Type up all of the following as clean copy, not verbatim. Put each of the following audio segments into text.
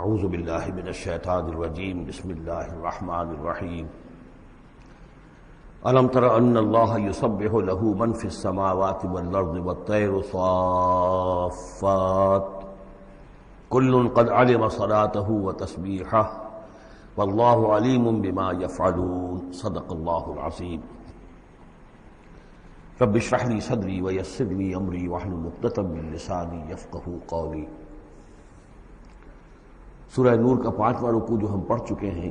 اعوذ باللہ من الشیطان الرجیم بسم اللہ الرحمن الرحیم الم تر ان اللہ یسبح له من فی السماوات والارض والطیر صافات کل قد علم صلاته وتسبیحہ واللہ علیم بما یفعلون صدق اللہ العظیم رب اشرح لی صدری ویسر لی امری واحلل عقدۃ من لسانی یفقہوا قولی۔ سورہ نور کا 5واں رکوع جو ہم پڑھ چکے ہیں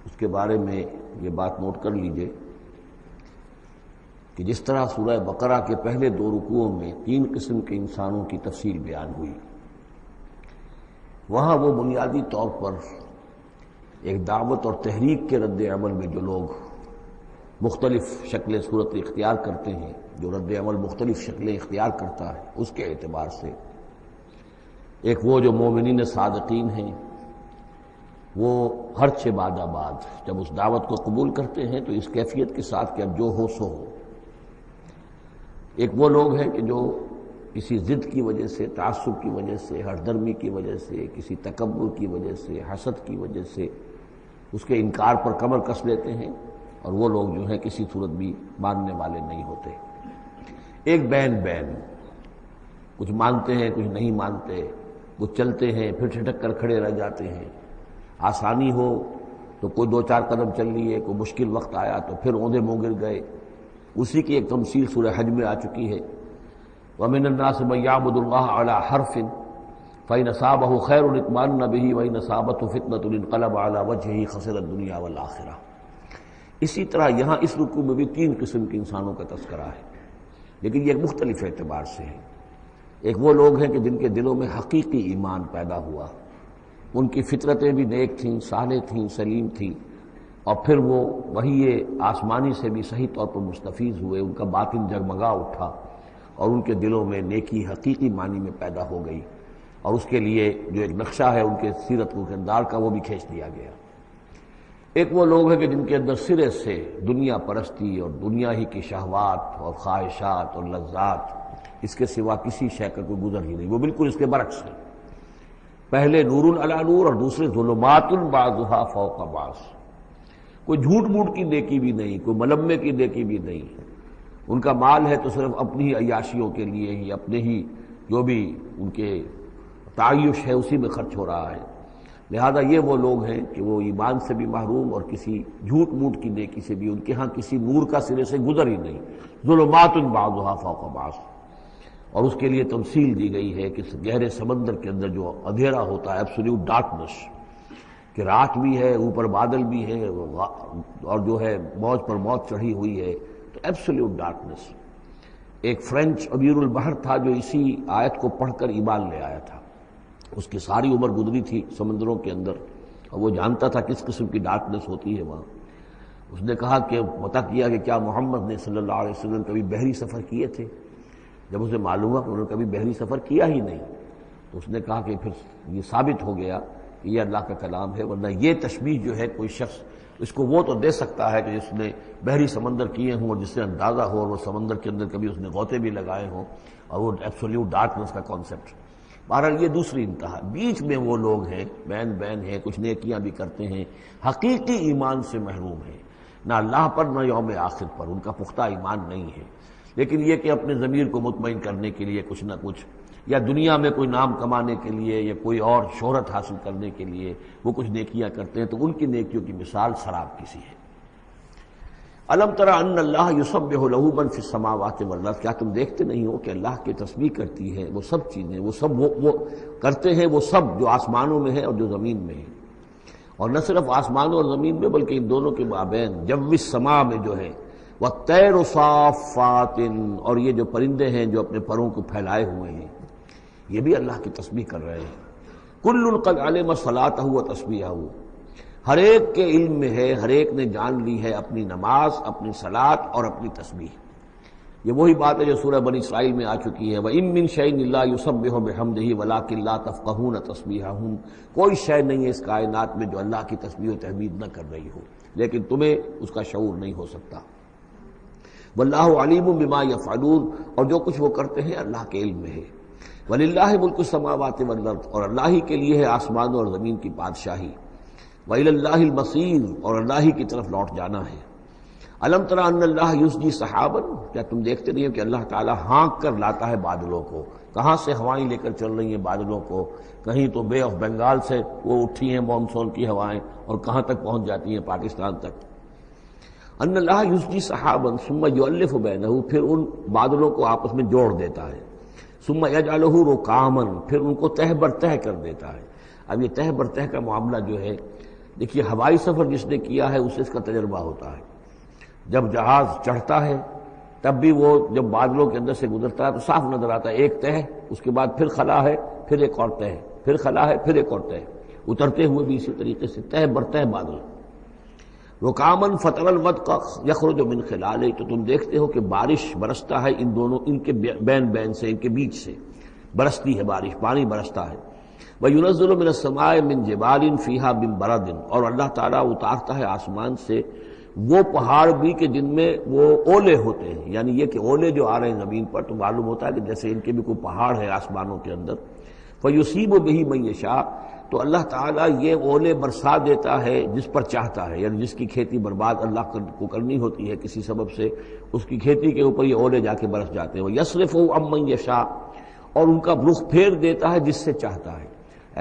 اس کے بارے میں یہ بات نوٹ کر لیجئے کہ جس طرح سورہ بقرہ کے پہلے 2 رکوعوں میں 3 قسم کے انسانوں کی تفصیل بیان ہوئی، وہاں وہ بنیادی طور پر ایک دعوت اور تحریک کے رد عمل میں جو لوگ مختلف شکلیں صورت اختیار کرتے ہیں، جو رد عمل مختلف شکلیں اختیار کرتا ہے، اس کے اعتبار سے ایک وہ جو مومنین صادقین ہیں، وہ ہر چہ بعد آباد جب اس دعوت کو قبول کرتے ہیں تو اس کیفیت کے ساتھ کہ اب جو ہو سو ہو۔ ایک وہ لوگ ہیں کہ جو کسی ضد کی وجہ سے، تعصب کی وجہ سے، ہردرمی کی وجہ سے، کسی تکبر کی وجہ سے، حسد کی وجہ سے اس کے انکار پر کمر کس لیتے ہیں، اور وہ لوگ جو ہیں کسی صورت بھی ماننے والے نہیں ہوتے۔ ایک بین کچھ مانتے ہیں کچھ نہیں مانتے، وہ چلتے ہیں پھر ٹھٹک کر کھڑے رہ جاتے ہیں، آسانی ہو تو کوئی 2-4 قدم چل لیے، کوئی مشکل وقت آیا تو پھر اوندے منہ گر گئے۔ اسی کی ایک تمثیل سورہ حج میں آ چکی ہے، وَمِنَ النَّاسِ مَن يَعْبُدُ اللَّهَ عَلَى حَرْفٍ فَإِنْ أَصَابَهُ خَيْرٌ اطْمَأَنَّ بِهِ وَإِنْ أَصَابَتْهُ فِتْنَةٌ انقلب عَلَى وَجْهِهِ خَسِرَ الدُّنْيَا وَالْآخِرَةَ۔ اسی طرح یہاں اس رکوع میں بھی 3 قسم کے انسانوں کا تذکرہ ہے، لیکن یہ ایک مختلف اعتبار سے ہے۔ ایک وہ لوگ ہیں کہ جن کے دلوں میں حقیقی ایمان پیدا ہوا، ان کی فطرتیں بھی نیک تھیں، صالح تھیں، سلیم تھیں، اور پھر وہ وہی آسمانی سے بھی صحیح طور پر مستفیض ہوئے، ان کا باطن جگمگا اٹھا اور ان کے دلوں میں نیکی حقیقی معنی میں پیدا ہو گئی، اور اس کے لیے جو ایک نقشہ ہے ان کے سیرت و کردار کا وہ بھی کھینچ دیا گیا۔ ایک وہ لوگ ہیں کہ جن کے اندر سرے سے دنیا پرستی اور دنیا ہی کی شہوات اور خواہشات اور لذات، اس کے سوا کسی شے کا کوئی گزر ہی نہیں، وہ بالکل اس کے برعکس ہے۔ پہلے نور علی نور اور دوسرے ظلمات بعضها فوق بعض۔ کوئی جھوٹ موٹ کی نیکی بھی نہیں، کوئی ملمے کی نیکی بھی نہیں، ان کا مال ہے تو صرف اپنی ہی عیاشیوں کے لیے ہی، اپنے ہی جو بھی ان کے تعیش ہے اسی میں خرچ ہو رہا ہے۔ لہذا یہ وہ لوگ ہیں کہ وہ ایمان سے بھی محروم اور کسی جھوٹ موٹ کی نیکی سے بھی ان کے ہاں کسی نور کا سرے سے گزر ہی نہیں، ظلمات بعضها فوق بعض۔ اور اس کے لیے تمثیل دی گئی ہے کہ گہرے سمندر کے اندر جو اندھیرا ہوتا ہے، ایبسولوٹ ڈارکنس، کہ رات بھی ہے، اوپر بادل بھی ہے، اور جو ہے موج پر موج چڑھی ہوئی ہے، تو ایبسولوٹ ڈارکنس۔ ایک فرینچ امیر البحر تھا جو اسی آیت کو پڑھ کر ایمان لے آیا تھا، اس کی ساری عمر گزری تھی سمندروں کے اندر، اور وہ جانتا تھا کس قسم کی ڈارکنس ہوتی ہے وہاں۔ اس نے کہا کہ پتہ کیا کہ کیا محمد نے صلی اللہ علیہ وسلم کبھی بحری سفر کیے تھے؟ جب اسے معلوم ہوا کہ انہوں نے کبھی بحری سفر کیا ہی نہیں، تو اس نے کہا کہ پھر یہ ثابت ہو گیا کہ یہ اللہ کا کلام ہے، ورنہ یہ تشبیہ جو ہے کوئی شخص اس کو وہ تو دے سکتا ہے کہ جس نے بحری سمندر کیے ہوں اور جس سے اندازہ ہو، اور وہ سمندر کے اندر کبھی اس نے غوطے بھی لگائے ہوں، اور وہ ایبسولوٹ ڈارکنس کا کانسیپٹ۔ بہرحال یہ دوسری انتہا۔ بیچ میں وہ لوگ ہیں، بین ہیں، کچھ نیکیاں بھی کرتے ہیں، حقیقی ایمان سے محروم ہیں، نہ اللہ پر نہ یوم آخر پر ان کا پختہ ایمان نہیں ہے، لیکن یہ کہ اپنے ضمیر کو مطمئن کرنے کے لیے کچھ نہ کچھ، یا دنیا میں کوئی نام کمانے کے لیے یا کوئی اور شہرت حاصل کرنے کے لیے وہ کچھ نیکیاں کرتے ہیں، تو ان کی نیکیوں کی مثال سراب کسی ہے۔ الم تر ان اللہ یسبح له من فی السماوات والارض، کیا تم دیکھتے نہیں ہو کہ اللہ کی تسبیح کرتی ہے وہ سب چیزیں، وہ سب وہ کرتے ہیں وہ سب جو آسمانوں میں ہے اور جو زمین میں ہے، اور نہ صرف آسمانوں اور زمین میں بلکہ ان دونوں کے مابین جو السماء میں جو ہے، والطیر صافات، اور یہ جو پرندے ہیں جو اپنے پروں کو پھیلائے ہوئے ہیں، یہ بھی اللہ کی تسبیح کر رہے ہیں۔ کل قد علم صلاتہ و تسبیحہ، ہر ایک کے علم میں ہے، ہر ایک نے جان لی ہے اپنی نماز، اپنی صلاۃ اور اپنی تسبیح۔ یہ وہی بات ہے جو سورہ بنی اسرائیل میں آ چکی ہے، وَإِن مِّن شَيْءٍ إِلَّا يُسَبِّحُ بِحَمْدِهِ وَلَٰكِن لَّا تَفْقَهُونَ تَسْبِيحَهُمْ، کوئی شے نہیں ہے اس کائنات میں جو اللہ کی تسبیح و تحمید نہ کر رہی ہو، لیکن تمہیں اس کا شعور نہیں ہو سکتا۔ واللہ علیم بما یفعلون، اور جو کچھ وہ کرتے ہیں اللہ کے علم میں ہے۔ وَلِلَّهِ مُلْكُ السَّمَاوَاتِ وَالْأَرْضِ، اور اللہ ہی کے لیے ہے آسمانوں اور زمین کی بادشاہی، وَإِلَى اللَّهِ الْمَصِيرُ، اور اللہ ہی کی طرف لوٹ جانا ہے۔ الم تر ان اللہ یسجی سحابا، کیا تم دیکھتے نہیں ہو کہ اللہ تعالیٰ ہانک کر لاتا ہے بادلوں کو؟ کہاں سے ہوائیں لے کر چل رہی ہیں بادلوں کو؟ کہیں تو بے آف بنگال سے وہ اٹھی ہیں مانسون کی ہوائیں، اور کہاں تک پہنچ جاتی ہیں؟ پاکستان تک۔ ان اللہ یسجی سحابا ثم یؤلف بینہ، پھر ان بادلوں کو آپس میں جوڑ دیتا ہے، ثم یجعلہ رکاما، پھر ان کو تہ بر تہ کر دیتا ہے۔ اب یہ تہ بر تہ کا معاملہ جو ہے، دیکھیے ہوائی سفر جس نے کیا ہے اسے اس کا تجربہ ہوتا ہے۔ جب جہاز چڑھتا ہے تب بھی وہ جب بادلوں کے اندر سے گزرتا ہے تو صاف نظر آتا ہے ایک تہ، اس کے بعد پھر خلا ہے، پھر ایک اور تہ، پھر خلا ہے، پھر ایک اور تہ، اترتے ہوئے بھی اسی طریقے سے تہ بر تہ بادل۔ رکامن فتر الودق یخرج من خلالہ، تو تم دیکھتے ہو کہ بارش برستا ہے ان دونوں، ان کے بین سے، ان کے بیچ سے برستی ہے بارش، پانی برستا ہے۔ وَيُنَزِّلُ مِنَ السَّمَاءِ مِن جِبَالٍ فِيهَا مِن بَرَدٍ، اور اللہ تعالیٰ اتارتا ہے آسمان سے وہ پہاڑ بھی کہ جن میں وہ اولے ہوتے ہیں، یعنی یہ کہ اولے جو آ رہے ہیں زمین پر تو معلوم ہوتا ہے کہ جیسے ان کے بھی کوئی پہاڑ ہے آسمانوں کے اندر۔ فَيُصِيبُ بِهِ مَن يَشَاءُ، تو اللہ تعالیٰ یہ اولے برسا دیتا ہے جس پر چاہتا ہے، یعنی جس کی کھیتی برباد اللہ کو کرنی ہوتی ہے کسی سبب سے، اس کی کھیتی کے اوپر یہ اولے جا کے برس جاتے ہیں۔ وَيَصْرِفُهُ عَمَّن يَشَاءُ، اور ان کا رخ پھیر دیتا ہے جس سے چاہتا ہے۔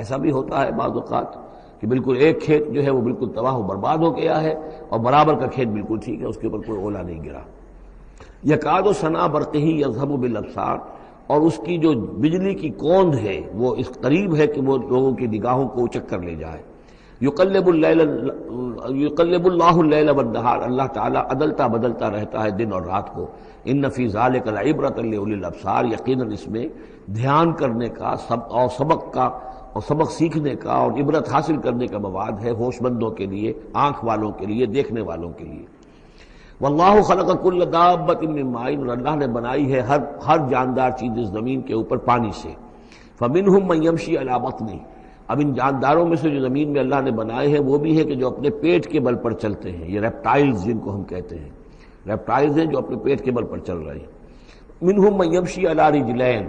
ایسا بھی ہوتا ہے بعض اوقات کہ بالکل ایک کھیت جو ہے وہ بالکل تباہ و برباد ہو گیا ہے، اور برابر کا کھیت بالکل ٹھیک ہے، اس کے اوپر کوئی اولا نہیں گرا۔ یکاد سنا برقہ یذہب بالابصار، اور اس کی جو بجلی کی کوند ہے وہ اس قریب ہے کہ وہ لوگوں کی نگاہوں کو چکر لے جائے۔ یقلب اللہ اللیل والنہار، اللہ تعالیٰ عدلتا بدلتا رہتا ہے دن اور رات کو۔ ان فی ذلک لعبرۃ لاولی الابصار، یقیناً اس میں دھیان کرنے کا اور سبق سیکھنے کا اور عبرت حاصل کرنے کا مواد ہے ہوش مندوں کے لیے، آنکھ والوں کے لیے، دیکھنے والوں کے لیے۔ واللہ خلق کل دابۃ من ماء، اور اللہ نے بنائی ہے ہر جاندار چیز اس زمین کے اوپر پانی سے۔ فمنہم من یمشی علی بطنہ، اب ان جانداروں میں سے جو زمین میں اللہ نے بنائے ہیں وہ بھی ہے کہ جو اپنے پیٹ کے بل پر چلتے ہیں، یہ ریپٹائلز جن کو ہم کہتے ہیں، ریپٹائلز ہیں جو اپنے پیٹ کے بل پر چل رہے ہیں۔ منہم من یمشی علی رجلین،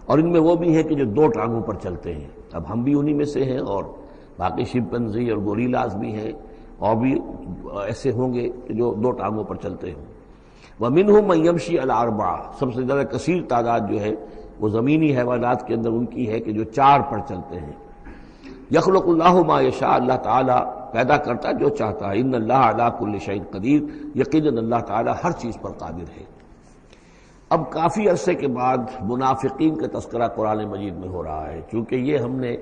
اور ان میں وہ بھی ہیں کہ جو دو ٹانگوں پر چلتے ہیں۔ اب ہم بھی انہی میں سے ہیں، اور باقی شمپنزی اور گوریلاز بھی ہیں، اور بھی ایسے ہوں گے کہ جو دو ٹانگوں پر چلتے ہوں۔ وَمِنْهُمْ مَنْ يَمْشِي عَلَى أَرْبَعٍ، سب سے زیادہ کثیر تعداد جو ہے وہ زمینی حیوانات کے اندر ان کی ہے کہ جو چار پر چلتے ہیں۔ یخلق اللہ ما یشاء، اللہ تعالیٰ پیدا کرتا جو چاہتا ہے۔ ان اللہ علی کل شیء قدیر، یقیناً اللہ تعالیٰ ہر چیز پر قادر ہے۔ اب کافی عرصے کے بعد منافقین کا تذکرہ قرآن مجید میں ہو رہا ہے، چونکہ یہ ہم نے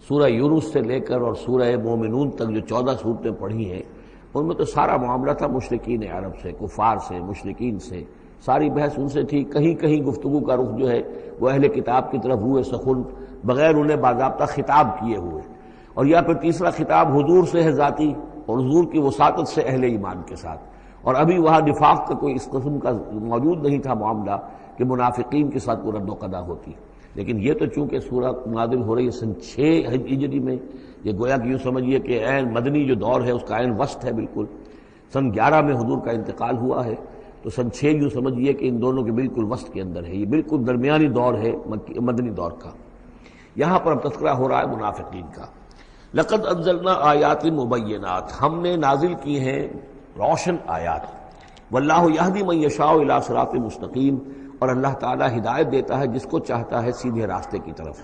سورہ یونس سے لے کر اور سورہ مومنون تک جو 14 صورتیں پڑھی ہیں ان میں تو سارا معاملہ تھا مشرکین عرب سے، کفار سے، مشرکین سے، ساری بحث ان سے تھی۔ کہیں کہیں گفتگو کا رخ جو ہے وہ اہل کتاب کی طرف ہوئے سخن، بغیر انہیں باضابطہ خطاب کیے ہوئے، اور یا پھر تیسرا خطاب حضور سے ہے ذاتی، اور حضور کی وساطت سے اہل ایمان کے ساتھ، اور ابھی وہاں نفاق کا کوئی اس قسم کا موجود نہیں تھا معاملہ کہ منافقین کے ساتھ رد و قضا ہوتی۔ لیکن یہ تو چونکہ سورہ نازل ہو رہی ہے سن 6 ہجری میں، یہ گویا کہ یوں سمجھیے کہ عین مدنی جو دور ہے اس کا عین وسط ہے، بالکل سن 11 میں حضور کا انتقال ہوا ہے، تو سن 6 یوں سمجھیے کہ ان دونوں کے بالکل وسط کے اندر ہے، یہ بالکل درمیانی دور ہے مدنی دور کا۔ یہاں پر اب تذکرہ ہو رہا ہے منافقین کا۔ لقد انزلنا آیات مبینات، ہم نے نازل کی ہیں روشن آیات۔ واللہ یہدی من یشاء الی صراط مستقیم، اور اللہ تعالیٰ ہدایت دیتا ہے جس کو چاہتا ہے سیدھے راستے کی طرف۔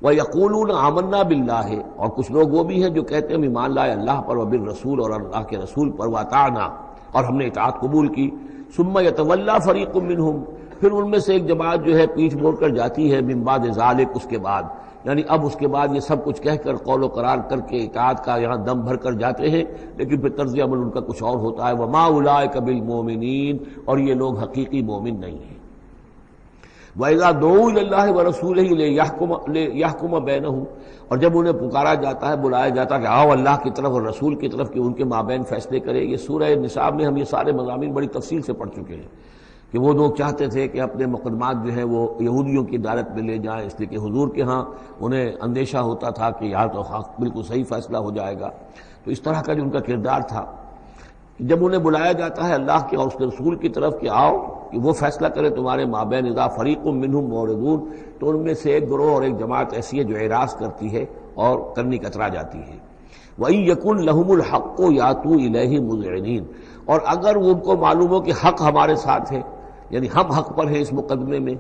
وَيَقُولُونَ آمَنَّا بِاللَّهِ، اور کچھ لوگ وہ بھی ہیں جو کہتے ہیں ایمان لائے اللہ پر، وبالرسول، اور اللہ کے رسول پر، وَأَطَعْنَا، اور ہم نے اطاعت قبول کی۔ ثُمَّ يَتَوَلَّىٰ فَرِيقٌ مِّنْهُمْ، پھر ان میں سے ایک جماعت جو ہے پیٹھ موڑ کر جاتی ہے، مِن بَعْدِ ذَلِكَ، اس کے بعد، یعنی اب اس کے بعد یہ سب کچھ کہہ کر قول و قرار کر کے اطاعت کا یہاں دم بھر کر جاتے ہیں، لیکن پھر طرز عمل ان کا کچھ اور ہوتا ہے۔ وَمَا أُولَٰئِكَ بِالْمُؤْمِنِينَ، اور یہ لوگ حقیقی مومن نہیں ہیں۔ وَإِذَا دُعُوا إِلَى اللَّهِ وَرَسُولِهِ لِيَحْكُمَ بَيْنَهُمْ، اور جب انہیں پکارا جاتا ہے، بلایا جاتا ہے کہ آؤ اللہ کی طرف اور رسول کی طرف کہ ان کے مابین فیصلے کرے۔ یہ سورہ نساء میں ہم یہ سارے مضامین بڑی تفصیل سے پڑھ چکے ہیں کہ وہ لوگ چاہتے تھے کہ اپنے مقدمات جو ہیں وہ یہودیوں کی عدالت میں لے جائیں، اس لیے کہ حضور کے ہاں انہیں اندیشہ ہوتا تھا کہ یہاں تو بالکل صحیح فیصلہ ہو جائے گا۔ تو اس طرح کا جو ان کا کردار تھا، جب انہیں بلایا جاتا ہے اللہ کے اور اس کے رسول کی طرف کہ آؤ کہ وہ فیصلہ کرے تمہارے مابین اذا فریق منہم معرضون، تو ان میں سے ایک گروہ اور ایک جماعت ایسی ہے جو اعراض کرتی ہے اور کرنی کترا جاتی ہے۔ وَإِن يَكُن لَهُمُ الْحَقُّ يَأْتُوا إِلَيْهِ مُذْعِنِينَ، اور اگر ان کو معلوم ہو کہ حق ہمارے ساتھ ہے، یعنی ہم حق پر ہیں اس مقدمے میں،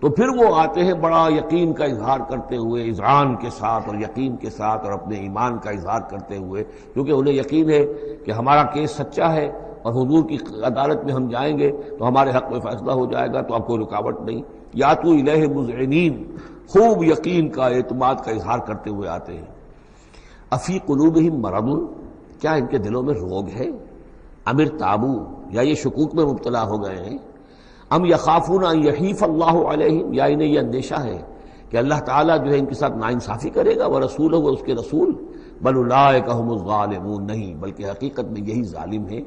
تو پھر وہ آتے ہیں بڑا یقین کا اظہار کرتے ہوئے، اذعان کے ساتھ اور یقین کے ساتھ اور اپنے ایمان کا اظہار کرتے ہوئے، کیونکہ انہیں یقین ہے کہ ہمارا کیس سچا ہے اور حضور کی عدالت میں ہم جائیں گے تو ہمارے حق میں فیصلہ ہو جائے گا، تو اب کوئی رکاوٹ نہیں۔ یاتوا الیہ مذعنین، خوب یقین کا اعتماد کا اظہار کرتے ہوئے آتے ہیں۔ افی قلوبہم مرض، کیا ان کے دلوں میں روگ ہے؟ ام ارتابوا، یا یہ شکوک میں مبتلا ہو گئے ہیں؟ ام یخافون ان یحیف اللہ علیہم، یا انہیں یہ اندیشہ ہے کہ اللہ تعالیٰ جو ہے ان کے ساتھ ناانصافی کرے گا، ورسولہ، وہ اس کے رسول، بل اولئک هم الظالمون، نہیں بلکہ حقیقت میں یہی ظالم ہیں۔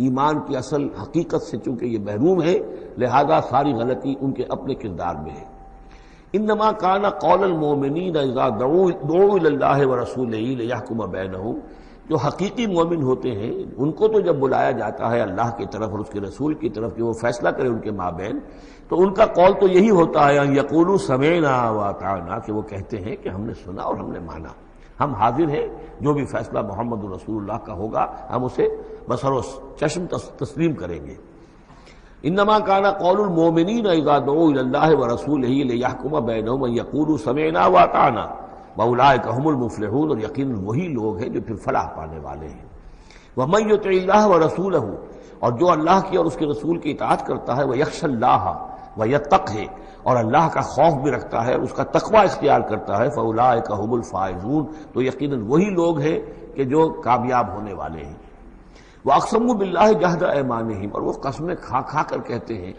ایمان کی اصل حقیقت سے چونکہ یہ محروم ہے، لہذا ساری غلطی ان کے اپنے کردار میں ہے۔ انما کان قول المؤمنین اذا دعوا الی اللہ ورسولہ لیحکم بینہم، جو حقیقی مومن ہوتے ہیں ان کو تو جب بلایا جاتا ہے اللہ کی طرف اور اس کے رسول کی طرف کہ وہ فیصلہ کرے ان کے مابین، تو ان کا قول تو یہی ہوتا ہے ان یقولوا سمعنا واطعنا، کہ وہ کہتے ہیں کہ ہم نے سنا اور ہم نے مانا، ہم حاضر ہیں، جو بھی فیصلہ محمد رسول اللہ کا ہوگا ہم اسے بصر و چشم تسلیم کریں گے۔ انما کان قول المؤمنین اذا دعوا الی اللہ ورسولہ لیحکم بینہم ان یقولوا سمعنا واطعنا واولئک هم المفلحون، اور یقیناً وہی لوگ ہیں جو پھر فلاح پانے والے ہیں۔ ومن یطع اللہ ورسولہ، اور جو اللہ کی اور اس کے رسول کی اطاعت کرتا ہے، ویخشى اللہ ویتقہ، اور اللہ کا خوف بھی رکھتا ہے، اس کا تقوی اختیار کرتا ہے، فاولئک هم الفائزون، تو یقیناً وہی لوگ ہیں کہ جو کامیاب ہونے والے ہیں۔ وَأَقْسَمُوا بِاللَّهِ جَهْدَ أَيْمَانِهِمْ، اور وہ قسمیں کھا کھا کر کہتے ہیں،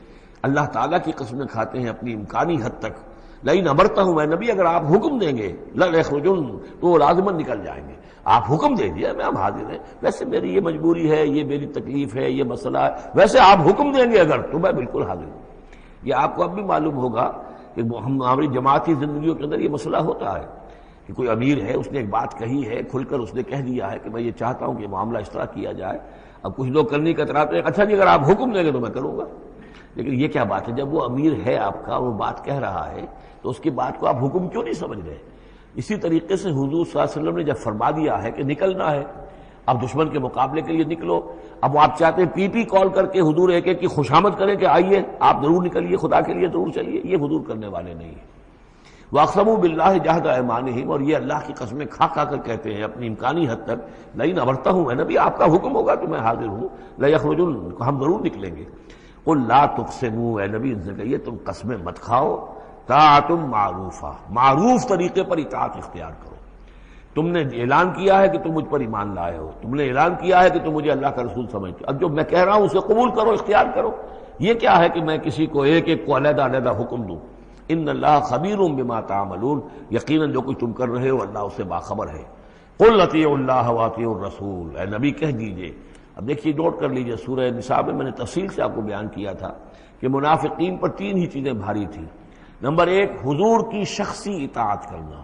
اللہ تعالیٰ کی قسمیں کھاتے ہیں اپنی امکانی حد تک، لئن امرتہم، اے نبی اگر آپ حکم دیں گے، لَيَخْرُجُنَّ، تو وہ لازماً نکل جائیں گے۔ آپ حکم دے دیا، میں ہم حاضر ہیں، ویسے میری یہ مجبوری ہے، یہ میری تکلیف ہے، یہ مسئلہ ہے، ویسے آپ حکم دیں گے اگر، تو میں بالکل حاضر ہوں۔ یہ آپ کو اب بھی معلوم ہوگا کہ ہماری جماعتی زندگیوں کے اندر یہ مسئلہ ہوتا ہے کہ کوئی امیر ہے، اس نے ایک بات کہی ہے، کھل کر اس نے کہہ دیا ہے کہ میں یہ چاہتا ہوں کہ معاملہ اس طرح کیا جائے۔ اب کچھ لوگ کرنے کتراتے ہیں، اچھا جی اگر آپ حکم دیں گے تو میں کروں گا، لیکن یہ کیا بات ہے؟ جب وہ امیر ہے آپ کا، وہ بات کہہ رہا ہے، تو اس کی بات کو آپ حکم کیوں نہیں سمجھ رہے؟ اسی طریقے سے حضور صلی اللہ علیہ وسلم نے جب فرما دیا ہے کہ نکلنا ہے، اب دشمن کے مقابلے کے لیے نکلو، اب وہ آپ چاہتے ہیں پی کال کر کے حضور ایک ایک کی خوشامد کریں کہ آئیے آپ ضرور نکلیے، خدا کے لیے ضرور چلیے، یہ حضور کرنے والے نہیں ہیں۔ وَأَقْسَمُوا بِاللَّهِ جَهْدَ أَيْمَانِهِمْ، اور یہ اللہ کی قسمیں کھا کھا کر کہتے ہیں اپنی امکانی حد تک، لئن امرتہم، اے نبی آپ کا حکم ہوگا تو میں حاضر ہوں، لَيَخْرُجُنَّ، ہم ضرور نکلیں گے۔ قُل لَا تُقْسِمُوا، اے نبی ان سے کہیے تم قسمیں مت کھاؤ، طاعۃ معروفہ، معروف طریقے پر اطاعت اختیار کرو۔ تم نے اعلان کیا ہے کہ تم مجھ پر ایمان لائے ہو، تم نے اعلان کیا ہے کہ تم مجھے اللہ کا رسول سمجھتے ہو، اب جو میں کہہ رہا ہوں اسے قبول کرو، اختیار کرو۔ یہ کیا ہے کہ میں کسی کو ایک ایک کو علیحدہ علیحدہ حکم دوں؟ ان اللہ خبیر بما تعملون، یقیناً جو کچھ تم کر رہے ہو اللہ اس سے باخبر ہے۔ قل اطیعوا اللہ واطیعوا الرسول، اے نبی کہہ دیجئے۔ اب دیکھیے نوٹ کر لیجئے، سورہ نساء میں نے تفصیل سے آپ کو بیان کیا تھا کہ منافقین پر تین ہی چیزیں بھاری تھیں۔ نمبر ایک، حضور کی شخصی اطاعت کرنا،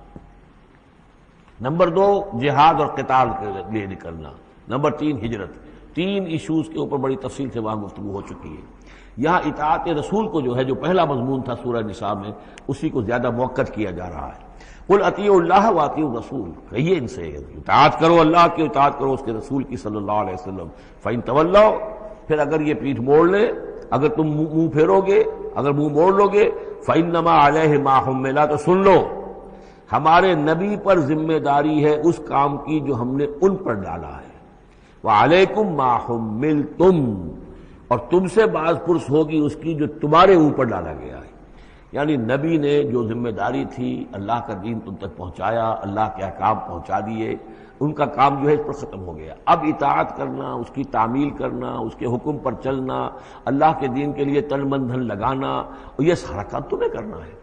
نمبر دو، جہاد اور قتال کے لیے نکلنا، نمبر تین، ہجرت۔ تین ایشوز کے اوپر بڑی تفصیل سے وہاں گفتگو ہو چکی ہے۔ یہاں اطاعت رسول کو جو ہے، جو پہلا مضمون تھا سورہ نساء میں، اسی کو زیادہ موقت کیا جا رہا ہے۔ قل اطیعوا اللہ واطیعوا الرسول، کہیے ان سے اطاعت کرو، اللہ کی اطاعت کرو، اس کے رسول کی صلی اللہ علیہ وسلم۔ فإن تولوا، پھر اگر یہ پیٹھ موڑ لے، اگر تم منہ پھیرو گے، اگر منہ موڑ لو گے، فإنما علیہ ما حمل، تو سن لو ہمارے نبی پر ذمہ داری ہے اس کام کی جو ہم نے ان پر ڈالا ہے، وعلیکم ما حملتم، اور تم سے باز پرس ہوگی اس کی جو تمہارے اوپر ڈالا گیا ہے۔ یعنی نبی نے جو ذمہ داری تھی اللہ کا دین تم تک پہنچایا، اللہ کے احکام پہنچا دیے، ان کا کام جو ہے اس پر ختم ہو گیا۔ اب اطاعت کرنا، اس کی تعمیل کرنا، اس کے حکم پر چلنا، اللہ کے دین کے لیے تن من دھن لگانا، اور یہ سارا کام تمہیں کرنا ہے۔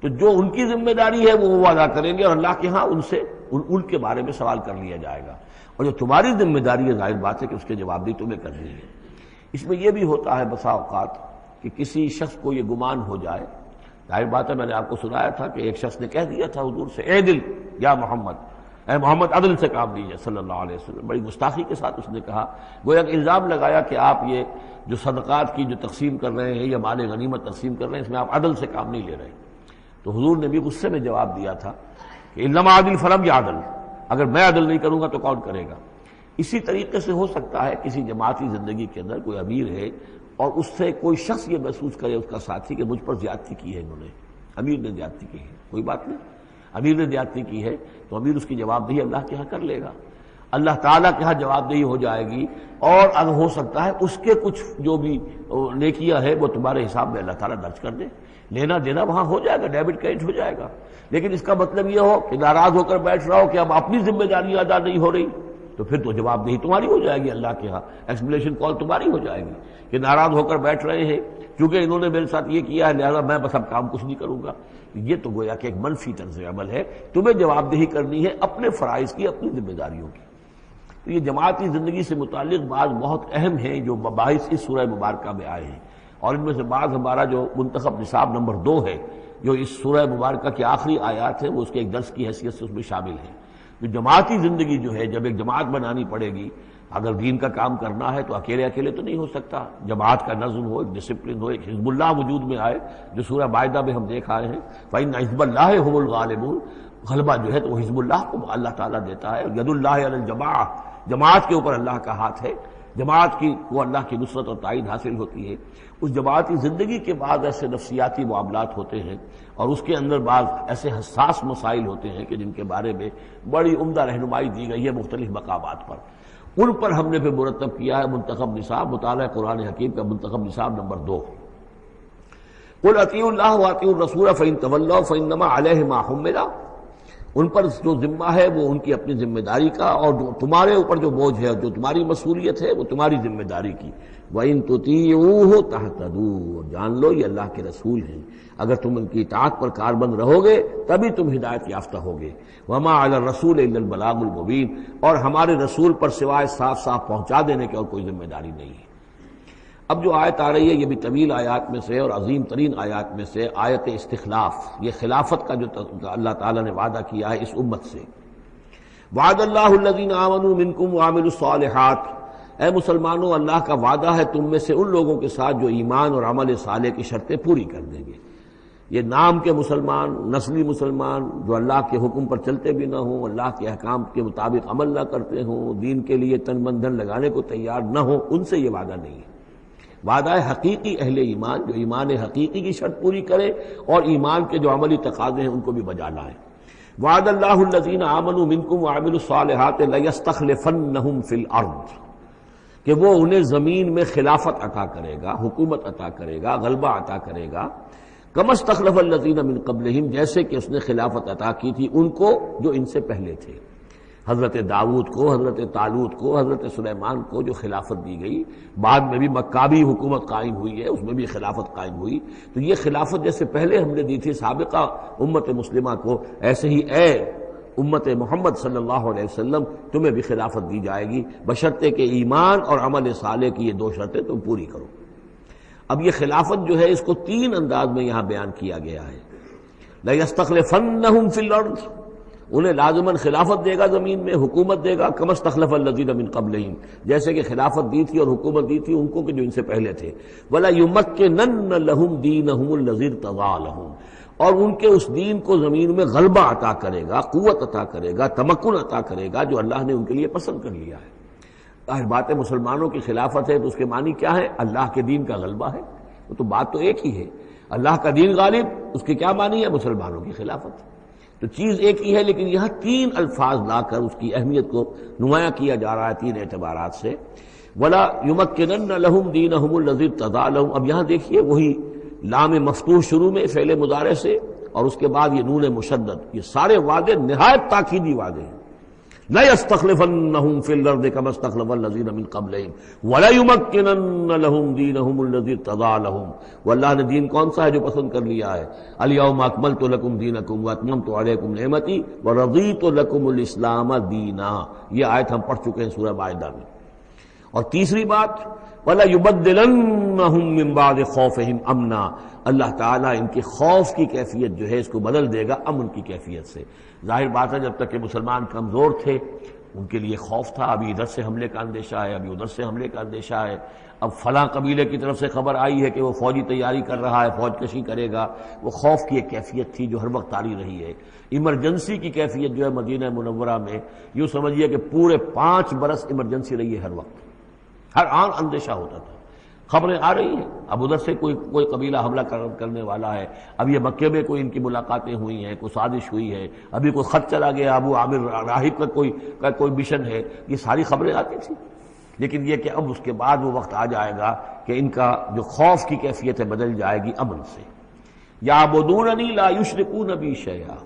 تو جو ان کی ذمہ داری ہے وہ ادا کریں گے، اور اللہ کے ہاں ان سے ان کے بارے میں سوال کر لیا جائے گا، اور جو تمہاری ذمہ داری ہے ظاہر بات ہے کہ اس کے جواب بھی تمہیں کرنی ہے۔ اس میں یہ بھی ہوتا ہے بسا اوقات کہ کسی شخص کو یہ گمان ہو جائے، ظاہر بات ہے میں نے آپ کو سنایا تھا کہ ایک شخص نے کہہ دیا تھا حضور سے، اے دل یا محمد، اے محمد عدل سے کام لیجیے صلی اللہ علیہ وسلم. بڑی گستاخی کے ساتھ اس نے کہا، گویا کہ الزام لگایا کہ آپ یہ جو صدقات کی جو تقسیم کر رہے ہیں یا مال غنیمت تقسیم کر رہے ہیں، اس میں آپ عدل سے کام نہیں لے رہے. تو حضور نے بھی غصے میں جواب دیا تھا کہ انما عدل فلم یا عدل، اگر میں عدل نہیں کروں گا تو کون کرے گا. اسی طریقے سے ہو سکتا ہے کسی جماعتی زندگی کے اندر کوئی امیر ہے اور اس سے کوئی شخص یہ محسوس کرے، اس کا ساتھی، کہ مجھ پر زیادتی کی ہے انہوں نے، امیر نے زیادتی کی ہے. کوئی بات نہیں، امیر نے زیادتی کی ہے تو امیر اس کی جواب دہی اللہ کے ہاں کر لے گا، اللہ تعالیٰ کے ہاں جواب دہی ہو جائے گی. اور اگر ہو سکتا ہے اس کے کچھ جو بھی نیکیاں ہے وہ تمہارے حساب میں اللہ تعالیٰ درج کر دے، لینا دینا وہاں ہو جائے گا، ڈیبٹ کریڈٹ ہو جائے گا. لیکن اس کا مطلب یہ ہو کہ ناراض ہو کر بیٹھ رہا ہو کہ اب اپنی ذمہ داری ادا نہیں ہو رہی، تو پھر تو جواب دہی تمہاری ہو جائے گی اللہ کے ہاں، ایکسپلینیشن کال تمہاری ہو جائے گی کہ ناراض ہو کر بیٹھ رہے ہیں کیونکہ انہوں نے میرے ساتھ یہ کیا ہے لہذا میں بس اب کام کچھ نہیں کروں گا. یہ تو گویا کہ ایک منفی طرز عمل ہے. تمہیں جواب دہی کرنی ہے اپنے فرائض کی، اپنی ذمہ داریوں کی. تو یہ جماعتی زندگی سے متعلق بعض بہت اہم ہیں جو مباحث اس سورہ مبارکہ میں آئے ہیں، اور ان میں سے بعض ہمارا جو منتخب نصاب نمبر 2 ہے جو اس سورہ مبارکہ کی آخری آیات ہیں وہ اس کے ایک درس کی حیثیت سے اس میں شامل ہیں. جو جماعتی زندگی جو ہے، جب ایک جماعت بنانی پڑے گی، اگر دین کا کام کرنا ہے تو اکیلے تو نہیں ہو سکتا. جماعت کا نظم ہو، ایک ڈسپلن ہو، ایک حزب اللہ وجود میں آئے جو سورہ مائدہ میں ہم دیکھ آئے ہیں، فَإِنَّ حِزْبَ اللَّهِ هُمُ الْغَالِبُونَ. غلبہ جو ہے تو وہ حزب اللہ کو اللہ تعالیٰ دیتا ہے. ید اللہ علی الجماعہ، جماعت کے اوپر اللہ کا ہاتھ ہے، جماعت کی وہ اللہ کی نصرت اور تائید حاصل ہوتی ہے. اس جماعتی زندگی کے بعد ایسے نفسیاتی معاملات ہوتے ہیں اور اس کے اندر بعض ایسے حساس مسائل ہوتے ہیں کہ جن کے بارے میں بڑی عمدہ رہنمائی دی گئی ہے مختلف مقامات پر. ان پر ہم نے پھر مرتب کیا ہے منتخب نصاب، مطالعہ قرآن حکیم کا منتخب نصاب نمبر 2. قل اطیعوا اللہ واطیعوا الرسول فإن تولوا فإنما علیہ ما حمل. ان پر جو ذمہ ہے وہ ان کی اپنی ذمہ داری کا، اور جو تمہارے اوپر جو بوجھ ہے، جو تمہاری مسئولیت ہے، وہ تمہاری ذمہ داری کی. وَإِن تُطِيعُوهُ تَهْتَدُوا. جان لو یہ اللہ کے رسول ہیں، اگر تم ان کی اطاعت پر کاربند رہو گے تبھی تم ہدایت یافتہ ہوگے. وَمَا عَلَى الرَّسُولِ إِلَّا الْبَلَاغُ الْمُبِينُ. اور ہمارے رسول پر سوائے صاف صاف پہنچا دینے کے اور کوئی ذمہ داری نہیں ہے. اب جو آیت آ رہی ہے یہ بھی طویل آیات میں سے اور عظیم ترین آیات میں سے آیت استخلاف، یہ خلافت کا جو اللہ تعالیٰ نے وعدہ کیا ہے اس امت سے. وعد اللہ الذین آمنوا منکم وعملوا الصالحات. اے مسلمانوں، اللہ کا وعدہ ہے تم میں سے ان لوگوں کے ساتھ جو ایمان اور عمل صالح کی شرطیں پوری کر دیں گے. یہ نام کے مسلمان، نسلی مسلمان جو اللہ کے حکم پر چلتے بھی نہ ہوں، اللہ کے احکام کے مطابق عمل نہ کرتے ہوں، دین کے لیے تن من دھن لگانے کو تیار نہ ہوں، ان سے یہ وعدہ نہیں ہے. وعدہ ہے حقیقی اہل ایمان جو ایمان حقیقی کی شرط پوری کرے اور ایمان کے جو عملی تقاضے ہیں ان کو بھی بجا لائیں. وعد اللہ الذین آمنوا منکم وعملوا الصالحات لیستخلفنہم فی الارض. کہ وہ انہیں زمین میں خلافت عطا کرے گا، حکومت عطا کرے گا، غلبہ عطا کرے گا. کما استخلف الذین من قبلہم، جیسے کہ اس نے خلافت عطا کی تھی ان کو جو ان سے پہلے تھے. حضرت داؤد کو، حضرت طالوت کو، حضرت سلیمان کو جو خلافت دی گئی، بعد میں بھی مکابی حکومت قائم ہوئی ہے، اس میں بھی خلافت قائم ہوئی. تو یہ خلافت جیسے پہلے ہم نے دی تھی سابقہ امت مسلمہ کو، ایسے ہی اے امت محمد صلی اللہ علیہ وسلم تمہیں بھی خلافت دی جائے گی، بشرطے کہ ایمان اور عمل صالح کی یہ 2 شرطیں تم پوری کرو. اب یہ خلافت جو ہے اس کو 3 انداز میں یہاں بیان کیا گیا ہے. لَيَسْتَخْلِفَنَّهُمْ فِي الْأَرْضِ، انہیں لازماً خلافت دے گا زمین میں، حکومت دے گا. كَمَا اسْتَخْلَفَ الَّذِينَ مِن قَبْلِهِمْ، جیسے کہ خلافت دی تھی اور حکومت دی تھی ان کو کہ جو ان سے پہلے تھے. وَلَا يُمَكِّنَنَّ لَهُمْ دِينَهُمُ الَّذِي ارْتَضَىٰ لَهُمْ، اور ان کے اس دین کو زمین میں غلبہ عطا کرے گا، قوت عطا کرے گا، تمکن عطا کرے گا جو اللہ نے ان کے لیے پسند کر لیا ہے. ظاہر بات ہے مسلمانوں کی خلافت ہے تو اس کے معنی کیا ہے؟ اللہ کے دین کا غلبہ ہے. وہ تو بات تو ایک ہی ہے، اللہ کا دین غالب، اس کے کیا معنی ہے؟ مسلمانوں کی خلافت. تو چیز ایک ہی ہے، لیکن یہاں 3 الفاظ لا کر اس کی اہمیت کو نمایاں کیا جا رہا ہے 3 اعتبارات سے. وَلَا يُمَكِّنَنَّ لَهُمْ دِينَهُمُ الَّذِي ارْتَضَىٰ لَهُمْ. اب یہاں دیکھیے وہی لام مفتوح شروع میں فعل مضارع سے، اور اس کے بعد یہ نون مشدد، یہ سارے وعدے نہایت تاکیدی وعدے ہیں. لَيَسْتَخْلِفَنَّهُمْ فِي الْأَرْضِ كَمَا اسْتَخْلَفَ الَّذِينَ مِن قَبْلِهِمْ وَلَيُمَكِّنَنَّ لَهُمْ دِينَهُمُ الَّذِي ارْتَضَىٰ لَهُمْ. واللہ نے دین کون سا ہے جو پسند کر لیا ہے؟ الْيَوْمَ أَكْمَلْتُ لَكُمْ دِينَكُمْ وَأَتْمَمْتُ عَلَيْكُمْ نِعْمَتِي وَرَضِيتُ لَكُمُ الْإِسْلَامَ دِينًا. یہ آیت ہم پڑھ چکے ہیں سورہ مائدہ میں. اور تیسری بات وَلَيُبَدِّلَنَّهُم مِّن بَعْدِ خَوْفِهِمْ أَمْنًا. اللہ تعالیٰ ان کے خوف کی کیفیت جو ہے اس کو بدل دے گا امن کی کیفیت سے. ظاہر بات ہے جب تک کہ مسلمان کمزور تھے ان کے لیے خوف تھا، ابھی ادھر سے حملے کا اندیشہ ہے، ابھی ادھر سے حملے کا اندیشہ ہے، اب فلاں قبیلے کی طرف سے خبر آئی ہے کہ وہ فوجی تیاری کر رہا ہے، فوج کشی کرے گا۔ وہ خوف کی ایک کیفیت تھی جو ہر وقت طاری رہی ہے۔ ایمرجنسی کی کیفیت جو ہے مدینہ منورہ میں، یوں سمجھیے کہ پورے 5 برس ایمرجنسی رہی ہے، ہر وقت ہر آن اندیشہ ہوتا تھا، خبریں آ رہی ہیں اب ادھر سے کوئی قبیلہ حملہ کرنے والا ہے، اب یہ مکے میں کوئی ان کی ملاقاتیں ہوئی ہیں، کوئی سازش ہوئی ہے، ابھی کوئی خط چلا گیا ابو عامر راہب کا کوئی مشن ہے، یہ ساری خبریں آتی تھیں۔ لیکن یہ کہ اب اس کے بعد وہ وقت آ جائے گا کہ ان کا جو خوف کی کیفیت ہے بدل جائے گی امن سے۔ یعبدوننی لا یشرکون بی شیئا،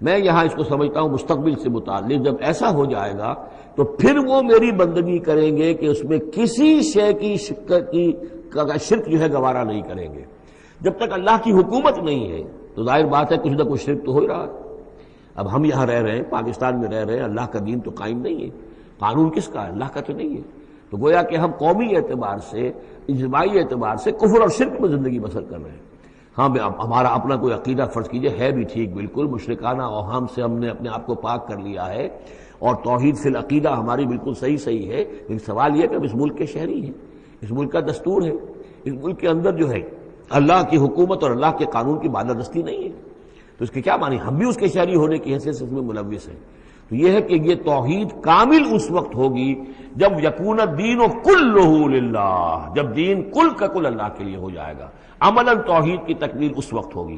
میں یہاں اس کو سمجھتا ہوں مستقبل سے متعلق، جب ایسا ہو جائے گا تو پھر وہ میری بندگی کریں گے کہ اس میں کسی شے کی شرک جو ہے گوارا نہیں کریں گے۔ جب تک اللہ کی حکومت نہیں ہے تو ظاہر بات ہے کچھ نہ کچھ شرک تو ہو ہی رہا ہے۔ اب ہم یہاں رہ رہے ہیں، پاکستان میں رہ رہے ہیں، اللہ کا دین تو قائم نہیں ہے، قانون کس کا ہے؟ اللہ کا تو نہیں ہے۔ تو گویا کہ ہم قومی اعتبار سے، اجتماعی اعتبار سے کفر اور شرک میں زندگی بسر کر رہے ہیں۔ ہاں ہمارا اپنا کوئی عقیدہ فرض کیجئے ہے بھی ٹھیک، بالکل مشرکانہ اوہام سے ہم نے اپنے آپ کو پاک کر لیا ہے، اور توحید فی العقیدہ ہماری بالکل صحیح ہے، لیکن سوال یہ کہ ہم اس ملک کے شہری ہیں، اس ملک کا دستور ہے، اس ملک کے اندر جو ہے اللہ کی حکومت اور اللہ کے قانون کی بالادستی نہیں ہے، تو اس کے کیا معنی؟ ہم بھی اس کے شہری ہونے کی حیثیت سے اس میں ملوث ہیں۔ تو یہ ہے کہ یہ توحید کامل اس وقت ہوگی جب یکون الدین کلہ للہ، جب دین کل کا کل اللہ کے لیے ہو جائے گا۔ عملاً توحید کی تکمیل اس وقت ہوگی۔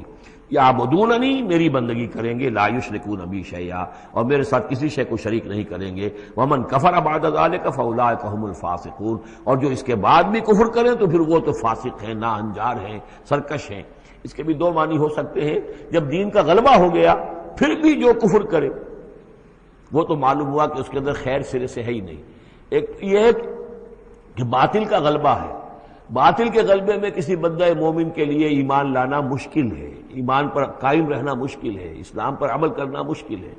یعبدوننی، میری بندگی کریں گے، لا یشرکون بی شیئا، اور میرے ساتھ کسی شے کو شریک نہیں کریں گے۔ ومن کفر بعد ذلک فاولئک هم الفاسقون، اور جو اس کے بعد بھی کفر کریں تو پھر وہ تو فاسق ہیں، ناہنجار ہیں، سرکش ہیں۔ اس کے بھی دو معنی ہو سکتے ہیں، جب دین کا غلبہ ہو گیا پھر بھی جو کفر کرے وہ تو معلوم ہوا کہ اس کے اندر خیر سرے سے ہے ہی نہیں۔ ایک یہ ہے کہ باطل کا غلبہ ہے، باطل کے غلبے میں کسی بندہ مومن کے لیے ایمان لانا مشکل ہے، ایمان پر قائم رہنا مشکل ہے، اسلام پر عمل کرنا مشکل ہے۔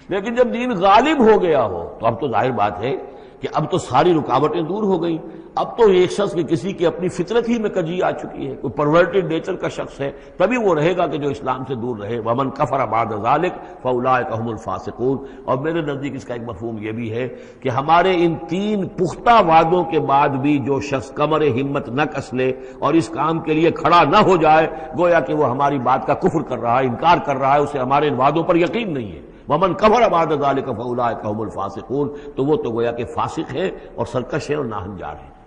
لیکن جب دین غالب ہو گیا ہو تو اب تو ظاہر بات ہے کہ اب تو ساری رکاوٹیں دور ہو گئیں۔ اب تو ایک شخص کی کسی کی اپنی فطرت ہی میں کجی آ چکی ہے، کوئی پرورٹڈ نیچر کا شخص ہے، تبھی وہ رہے گا کہ جو اسلام سے دور رہے۔ ومن کفر بعد ذلک فاولئک هم الفاسقون، اور میرے نزدیک اس کا ایک مفہوم یہ بھی ہے کہ ہمارے ان 3 پختہ وعدوں کے بعد بھی جو شخص کمر ہمت نہ کس لے اور اس کام کے لیے کھڑا نہ ہو جائے، گویا کہ وہ ہماری بات کا کفر کر رہا ہے، انکار کر رہا ہے، اسے ہمارے ان وعدوں پر یقین نہیں ہے۔ ومن کفر بعد ذلک فاولئک هم الفاسقون، تو وہ تو گویا کہ فاسق ہے اور سرکش ہے اور ناہنجار ہے۔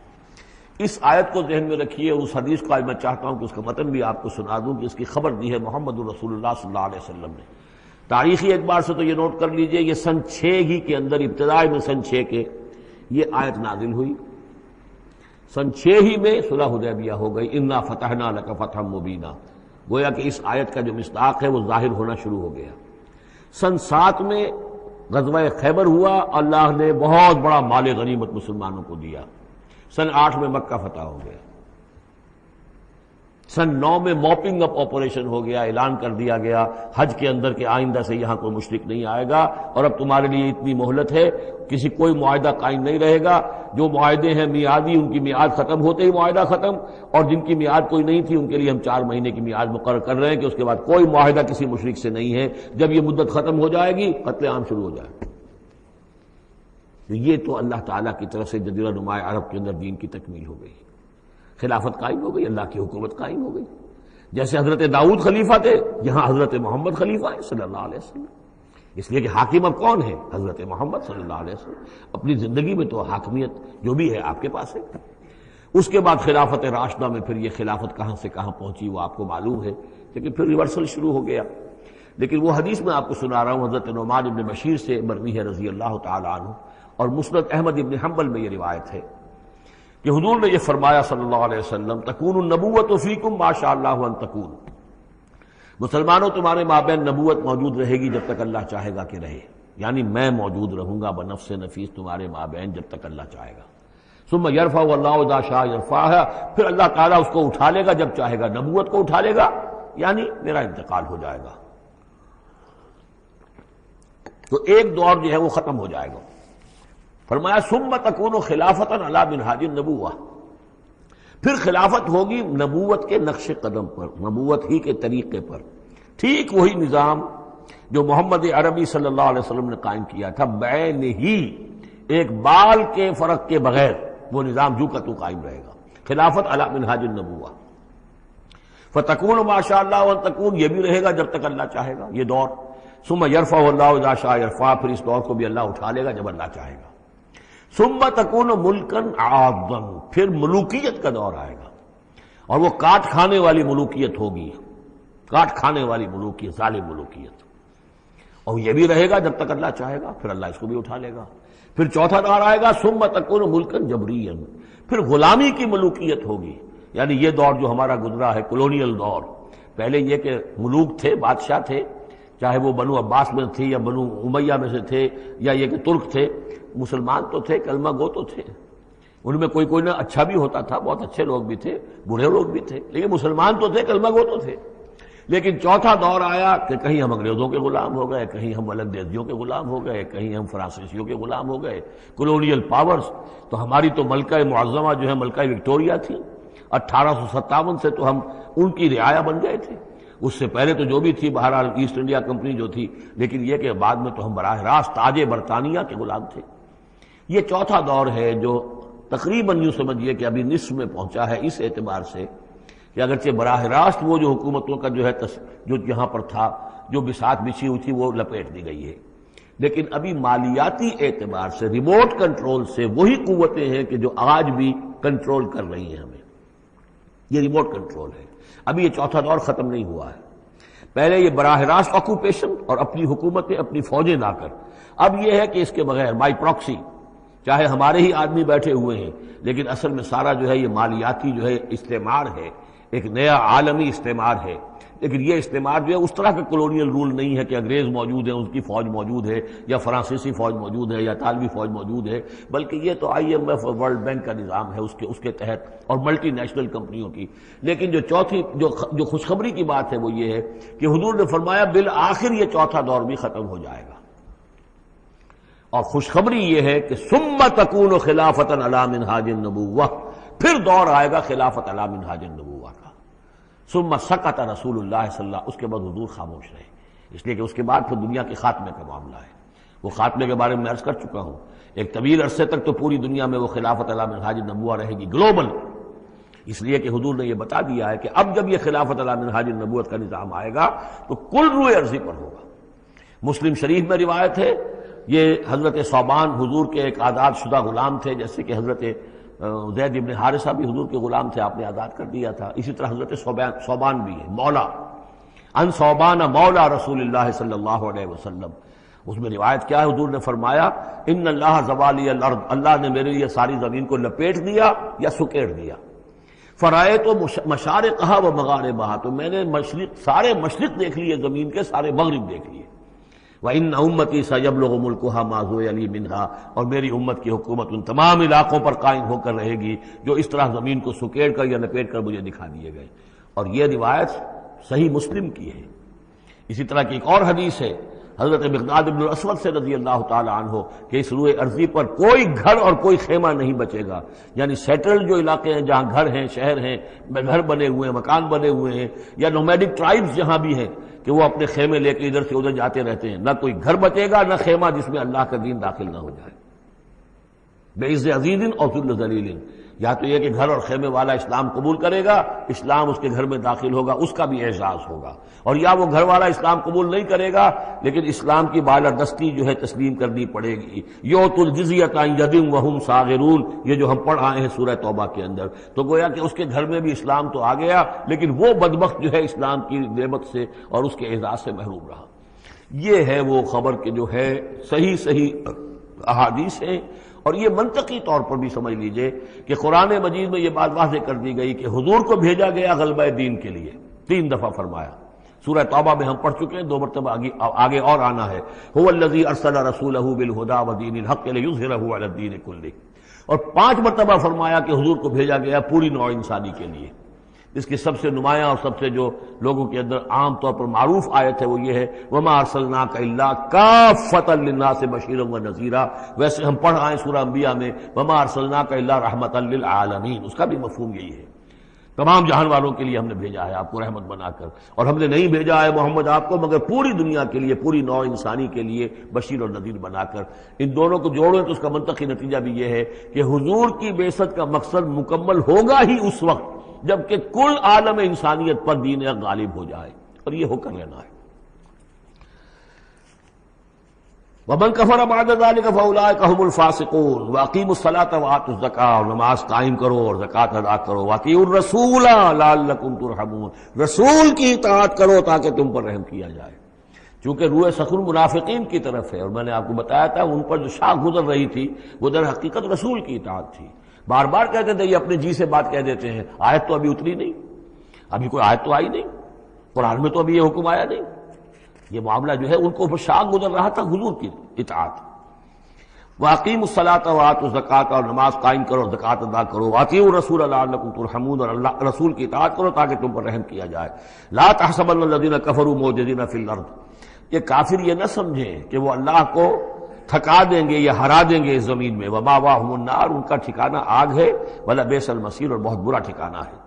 اس آیت کو ذہن میں رکھیے، اس حدیث کو آج میں چاہتا ہوں کہ اس کا متن بھی آپ کو سنا دوں کہ اس کی خبر دی ہے محمد رسول اللہ صلی اللہ علیہ وسلم نے۔ تاریخی اعتبار سے تو یہ نوٹ کر لیجئے، یہ سن 6 ہی کے اندر، ابتدائی میں سن 6 کے یہ آیت نازل ہوئی۔ سن 6 ہی میں صلح حدیبیہ ہو گئی، انا فتحنا لک فتحا مبینا، گویا کہ اس آیت کا جو مصداق ہے وہ ظاہر ہونا شروع ہو گیا۔ سن 7 میں غزوہ خیبر ہوا، اللہ نے بہت بڑا مال غنیمت مسلمانوں کو دیا۔ سن 8 میں مکہ فتح ہو گیا۔ سن 9 میں موپنگ اپ آپریشن ہو گیا، اعلان کر دیا گیا حج کے اندر کہ آئندہ سے یہاں کوئی مشرک نہیں آئے گا، اور اب تمہارے لیے اتنی مہلت ہے، کوئی معاہدہ قائم نہیں رہے گا، جو معاہدے ہیں میعادی ان کی میعاد ختم ہوتے ہی معاہدہ ختم، اور جن کی میعاد کوئی نہیں تھی ان کے لیے ہم 4 مہینے کی میعاد مقرر کر رہے ہیں کہ اس کے بعد کوئی معاہدہ کسی مشرک سے نہیں ہے، جب یہ مدت ختم ہو جائے گی قتل عام شروع ہو جائے گا۔ یہ تو اللہ تعالیٰ کی طرف سے جزیرہ نما عرب کے اندر دین کی تکمیل ہو گئی، خلافت قائم ہو گئی، اللہ کی حکومت قائم ہو گئی۔ جیسے حضرت داؤد خلیفہ تھے، یہاں حضرت محمد خلیفہ ہے صلی اللہ علیہ وسلم، اس لیے کہ حاکم اب کون ہے؟ حضرت محمد صلی اللہ علیہ وسلم۔ اپنی زندگی میں تو حاکمیت جو بھی ہے آپ کے پاس ہے۔ اس کے بعد خلافت راشدہ میں پھر یہ خلافت کہاں سے کہاں پہنچی وہ آپ کو معلوم ہے، لیکن پھر ریورسل شروع ہو گیا۔ لیکن وہ حدیث میں آپ کو سنا رہا ہوں، حضرت نعمان بن بشیر سے مروی ہے رضی اللہ تعالیٰ عنہ، اور مسند احمد ابن حنبل میں یہ روایت ہے کہ حضور نے یہ فرمایا صلی اللہ علیہ وسلم، تکون النبوۃ فیکم ما شاء اللہ ان تکون، مسلمانوں تمہارے مابین نبوت موجود رہے گی جب تک اللہ چاہے گا کہ رہے، یعنی میں موجود رہوں گا بنفس نفیس تمہارے مابین جب تک اللہ چاہے گا۔ ثم یرفع اللہ اذا شاء یرفعها، پھر اللہ تعالیٰ اس کو اٹھا لے گا جب چاہے گا، نبوت کو اٹھا لے گا، یعنی میرا انتقال ہو جائے گا، تو ایک دور جو ہے وہ ختم ہو جائے گا۔ فرمایا ثم تکون خلافتا علی منہاج النبوہ، پھر خلافت ہوگی نبوت کے نقش قدم پر، نبوت ہی کے طریقے پر، ٹھیک وہی نظام جو محمد عربی صلی اللہ علیہ وسلم نے قائم کیا تھا، بعین ہی، ایک بال کے فرق کے بغیر وہ نظام جو کا تو قائم رہے گا، خلافت علی منہاج النبوہ۔ فتکون ما شاء اللہ وان تکون، یہ بھی رہے گا جب تک اللہ چاہے گا یہ دور۔ ثم یرفع اللہ اذا شاء یرفع، پھر اس دور کو بھی اللہ اٹھا لے گا جب اللہ چاہے گا۔ ثم تکون ملکن عاضا، پھر ملوکیت کا دور آئے گا، اور وہ کاٹ کھانے والی ملوکیت ہوگی، کاٹ کھانے والی ملوکیت، ظالم ملوکیت، اور یہ بھی رہے گا جب تک اللہ چاہے گا، پھر اللہ اس کو بھی اٹھا لے گا۔ پھر چوتھا دور آئے گا، ثم تکون ملکن جبریا، پھر غلامی کی ملوکیت ہوگی، یعنی یہ دور جو ہمارا گزرا ہے کولونیل دور۔ پہلے یہ کہ ملوک تھے، بادشاہ تھے، چاہے وہ بنو عباس میں تھے یا بنو امیہ میں سے تھے، یا یہ کہ ترک تھے، مسلمان تو تھے، کلمہ گو تو تھے، ان میں کوئی کوئی نہ اچھا بھی ہوتا تھا، بہت اچھے لوگ بھی تھے، برے لوگ بھی تھے، لیکن مسلمان تو تھے، کلمہ گو تو تھے۔ لیکن چوتھا دور آیا کہ کہیں ہم انگریزوں کے غلام ہو گئے، کہیں ہم ولندیزیوں کے غلام ہو گئے، کہیں ہم فرانسیسیوں کے غلام ہو گئے، کولونیل پاورز۔ تو ہماری تو ملکہ معظمہ جو ہے ملکہ وکٹوریہ تھی، 1857 سے تو ہم ان کی رعایا بن گئے تھے، اس سے پہلے تو جو بھی تھی بہرحال ایسٹ انڈیا کمپنی جو تھی، لیکن یہ کہ بعد میں تو ہم براہ راست تاج برطانیہ کے غلام تھے۔ یہ چوتھا دور ہے جو تقریباً یوں سمجھیے کہ ابھی نصف میں پہنچا ہے، اس اعتبار سے کہ اگرچہ براہ راست وہ جو حکومتوں کا جو ہے جو یہاں پر تھا، جو بساط بچھی ہوئی تھی، وہ لپیٹ دی گئی ہے، لیکن ابھی مالیاتی اعتبار سے ریموٹ کنٹرول سے وہی قوتیں ہیں کہ جو آج بھی کنٹرول کر رہی ہیں ہمیں، یہ ریموٹ کنٹرول ہے۔ ابھی یہ چوتھا دور ختم نہیں ہوا ہے۔ پہلے یہ براہ راست آکوپیشن اور اپنی حکومتیں، اپنی فوجیں لا کر، اب یہ ہے کہ اس کے بغیر بائی پراکسی، چاہے ہمارے ہی آدمی بیٹھے ہوئے ہیں، لیکن اصل میں سارا جو ہے یہ مالیاتی جو ہے استعمار ہے، ایک نیا عالمی استعمار ہے۔ لیکن یہ استعمار جو ہے اس طرح کا کولونیل رول نہیں ہے کہ انگریز موجود ہیں، ان کی فوج موجود ہے، یا فرانسیسی فوج موجود ہے، یا اطالوی فوج موجود ہے، بلکہ یہ تو IMF اور ورلڈ بینک کا نظام ہے اس کے تحت، اور ملٹی نیشنل کمپنیوں کی۔ لیکن جو چوتھی جو خوشخبری کی بات ہے وہ یہ ہے کہ حضور نے فرمایا بالآخر یہ چوتھا دور بھی ختم ہو جائے گا، اور خوشخبری یہ ہے کہ ثم تکون خلافۃ علی منہاج النبوہ، پھر دور آئے گا خلافت علی منہاج النبوہ کا۔ ثم سکت رسول اللہ صلی اللہ، اس کے بعد حضور خاموش رہے، اس لیے کہ اس کے بعد پھر دنیا کے خاتمے کا معاملہ ہے۔ وہ خاتمے کے بارے میں عرض کر چکا ہوں، ایک طویل عرصے تک تو پوری دنیا میں وہ خلافت علی منہاج النبوہ رہے گی، گلوبل، اس لیے کہ حضور نے یہ بتا دیا ہے کہ اب جب یہ خلافت علی منہاج النبوت کا نظام آئے گا تو کل روئے ارضی پر ہوگا۔ مسلم شریف میں روایت ہے، یہ حضرت ثوبان حضور کے ایک آزاد شدہ غلام تھے، جیسے کہ حضرت زید ابن حارثہ بھی حضور کے غلام تھے، آپ نے آزاد کر دیا تھا، اسی طرح حضرت ثوبان بھی ہے، مولا ان ثوبان مولا رسول اللہ صلی اللہ علیہ وسلم۔ اس میں روایت کیا ہے، حضور نے فرمایا ان اللہ زوالی الارض، اللہ نے میرے لیے ساری زمین کو لپیٹ دیا یا سکیڑ دیا، فرائے تو مشارقہا و مغاربہا، تو میں نے سارے مشرق دیکھ لیے زمین کے، سارے مغرب دیکھ لیے، وَإِنَّ أُمَّتِي سَيَبْلُغُ مُلْكُهَا مَا زُوِيَ لِي مِنْهَا، اور میری امت کی حکومت ان تمام علاقوں پر قائم ہو کر رہے گی جو اس طرح زمین کو سکیڑ کر یا لپیٹ کر مجھے دکھا دیے گئے۔ اور یہ روایت صحیح مسلم کی ہے۔ اسی طرح کی ایک اور حدیث ہے حضرت مقداد بن الاسود سے رضی اللہ تعالی عنہ کہ اس روئے ارضی پر کوئی گھر اور کوئی خیمہ نہیں بچے گا، یعنی سیٹلڈ جو علاقے ہیں جہاں گھر ہیں، شہر ہیں، گھر بنے ہوئے ہیں، مکان بنے ہوئے ہیں، یا نومیڈک ٹرائبز جہاں بھی ہیں کہ وہ اپنے خیمے لے کے ادھر سے ادھر جاتے رہتے ہیں، نہ کوئی گھر بچے گا نہ خیمہ جس میں اللہ کا دین داخل نہ ہو جائے۔ بعز عزیز اور ذل ذلیل، یا تو یہ کہ گھر اور خیمے والا اسلام قبول کرے گا، اسلام اس کے گھر میں داخل ہوگا، اس کا بھی اعزاز ہوگا، اور یا وہ گھر والا اسلام قبول نہیں کرے گا لیکن اسلام کی بالادستی جو ہے تسلیم کرنی پڑے گی۔ یؤت الجزیۃ عن ید وہم صاغرون، یہ جو ہم پڑھ آئے ہیں سورہ توبہ کے اندر، تو گویا کہ اس کے گھر میں بھی اسلام تو آ گیا لیکن وہ بدبخت جو ہے اسلام کی نعمت سے اور اس کے اعزاز سے محروم رہا۔ یہ ہے وہ خبر کہ جو ہے صحیح احادیث ہیں، اور یہ منطقی طور پر بھی سمجھ لیجئے کہ قرآن مجید میں یہ بات واضح کر دی گئی کہ حضور کو بھیجا گیا غلبہ دین کے لیے، 3 دفعہ فرمایا۔ سورہ توبہ میں ہم پڑھ چکے ہیں، 2 مرتبہ آگے اور آنا ہے، هو الذی ارسل رسولہ بالہدی ودین الحق لیظہرہ علی الدین کلہ، اور 5 مرتبہ فرمایا کہ حضور کو بھیجا گیا پوری نوع انسانی کے لیے۔ اس کی سب سے نمایاں اور سب سے جو لوگوں کے اندر عام طور پر معروف آیت ہے وہ یہ ہے وَمَا أَرْسَلْنَاكَ إِلَّا كَافَّةً لِلنَّاسِ بَشِيرًا وَنَذِيرًا، ویسے ہم پڑھ آئے سورہ انبیاء میں وَمَا أَرْسَلْنَاكَ إِلَّا رَحْمَةً لِلْعَالَمِينَ، اس کا بھی مفہوم یہی ہے تمام جہان والوں کے لیے ہم نے بھیجا ہے آپ کو رحمت بنا کر، اور ہم نے نہیں بھیجا ہے محمد آپ کو مگر پوری دنیا کے لیے، پوری نوع انسانی کے لیے بشیر اور نذیر بنا کر۔ ان دونوں کو جوڑیں تو اس کا منطقی نتیجہ بھی یہ ہے کہ حضور کی بعثت کا مقصد مکمل ہوگا ہی اس وقت جبکہ کل عالم انسانیت پر دین حق غالب ہو جائے، اور یہ ہو کر لینا ہے۔ وَمَنْ كَفَرَ بَعْدَ ذَلِكَ فَأُولَٰئِكَ هُمُ الْفَاسِقُونَ وَأَقِیمُوا الصَّلَاةَ وَآتُوا الزَّکَاةَ، اور نماز قائم کرو اور زکوٰۃ ادا کرو۔ وَأَطِیعُوا الرَّسُولَ لَعَلَّکُمْ تُرْحَمُونَ، رسول کی اطاعت کرو تاکہ تم پر رحم کیا جائے۔ چونکہ روح سخن منافقین کی طرف ہے، اور میں نے آپ کو بتایا تھا ان پر جو شاخ گزر رہی تھی وہ در حقیقت رسول کی اطاعت تھی۔ بار بار کہتے تھے یہ اپنے جی سے بات کہہ دیتے ہیں، آیت تو ابھی اتری نہیں، ابھی کوئی آیت تو آئی نہیں، قرآن میں تو ابھی یہ حکم آیا نہیں۔ یہ معاملہ جو ہے ان کو شاخ گزر رہا تھا حضور کی اطاعت۔ وَأَقِیمُوا الصَّلَاةَ وَآتُوا الزَّکَاةَ، اور نماز قائم کرو، زکوٰۃ ادا کرو۔ وَأَطِیعُوا الرَّسُولَ لَعَلَّکُمْ تُرْحَمُونَ، اور اللہ رسول کی اطاعت کرو تاکہ تم پر رحم کیا جائے۔ لَا تَحْسَبَنَّ الَّذِينَ كَفَرُوا مُعْجِزِينَ فِي الْأَرْضِ، یہ کافر یہ نہ سمجھیں کہ وہ اللہ کو تھکا دیں گے یا ہرا دیں گے اس زمین میں۔ وَمَأْوَاهُمُ النَّارُ، ان کا ٹھکانہ آگ ہے، وَلَبِئْسَ الْمَصِيرُ، اور بہت برا ٹھکانہ ہے۔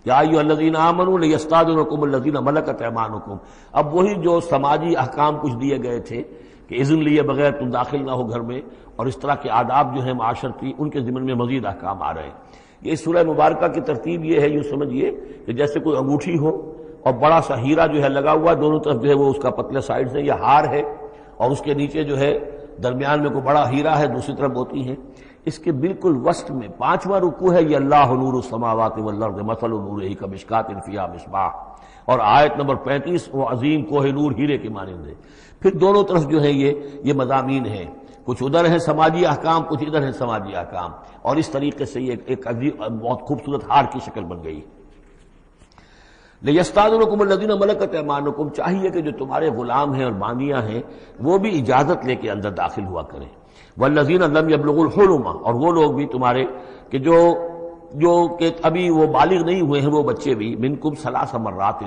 یا ایھا الذین آمنوا لیستأذنکم الذین ملکت ایمانکم، اب وہی جو سماجی احکام کچھ دیے گئے تھے کہ اذن لیے بغیر تم داخل نہ ہو گھر میں، اور اس طرح کے آداب جو ہیں معاشرتی، ان کے ضمن میں مزید احکام آ رہے ہیں۔ یہ سورہ مبارکہ کی ترتیب یہ ہے، یوں سمجھیے کہ جیسے کوئی انگوٹھی ہو اور بڑا سا ہیرا جو ہے لگا ہوا، دونوں طرف جو ہے وہ اس کا پتلے سائڈ سے یہ ہار ہے، اور اس کے نیچے جو ہے درمیان میں کوئی بڑا ہیرا ہے، دوسری طرف موتی ہے۔ اس کے بالکل وسط میں 5واں رکوع ہے، یہ اللہ نور السماوات والارض مثل نورہ کمشکاۃ فیہا مصباح، اور آیت نمبر 35 وہ عظیم کوہ نور ہیرے کے مانند ہے۔ پھر دونوں طرف جو ہے یہ مضامین ہیں، کچھ ادھر ہیں سماجی احکام، کچھ ادھر ہیں سماجی احکام، اور اس طریقے سے یہ ایک عظیم بہت خوبصورت ہار کی شکل بن گئی۔ لیستأذنکم الذین ملکت ایمانکم، چاہیے کہ جو تمہارے غلام ہیں اور باندیاں ہیں وہ بھی اجازت لے کے اندر داخل ہوا کریں۔ والذین لم یبلغوا الحلم، اور وہ لوگ بھی تمہارے کہ جو کہ ابھی وہ بالغ نہیں ہوئے ہیں، وہ بچے بھی، منکم ثلاث مرات،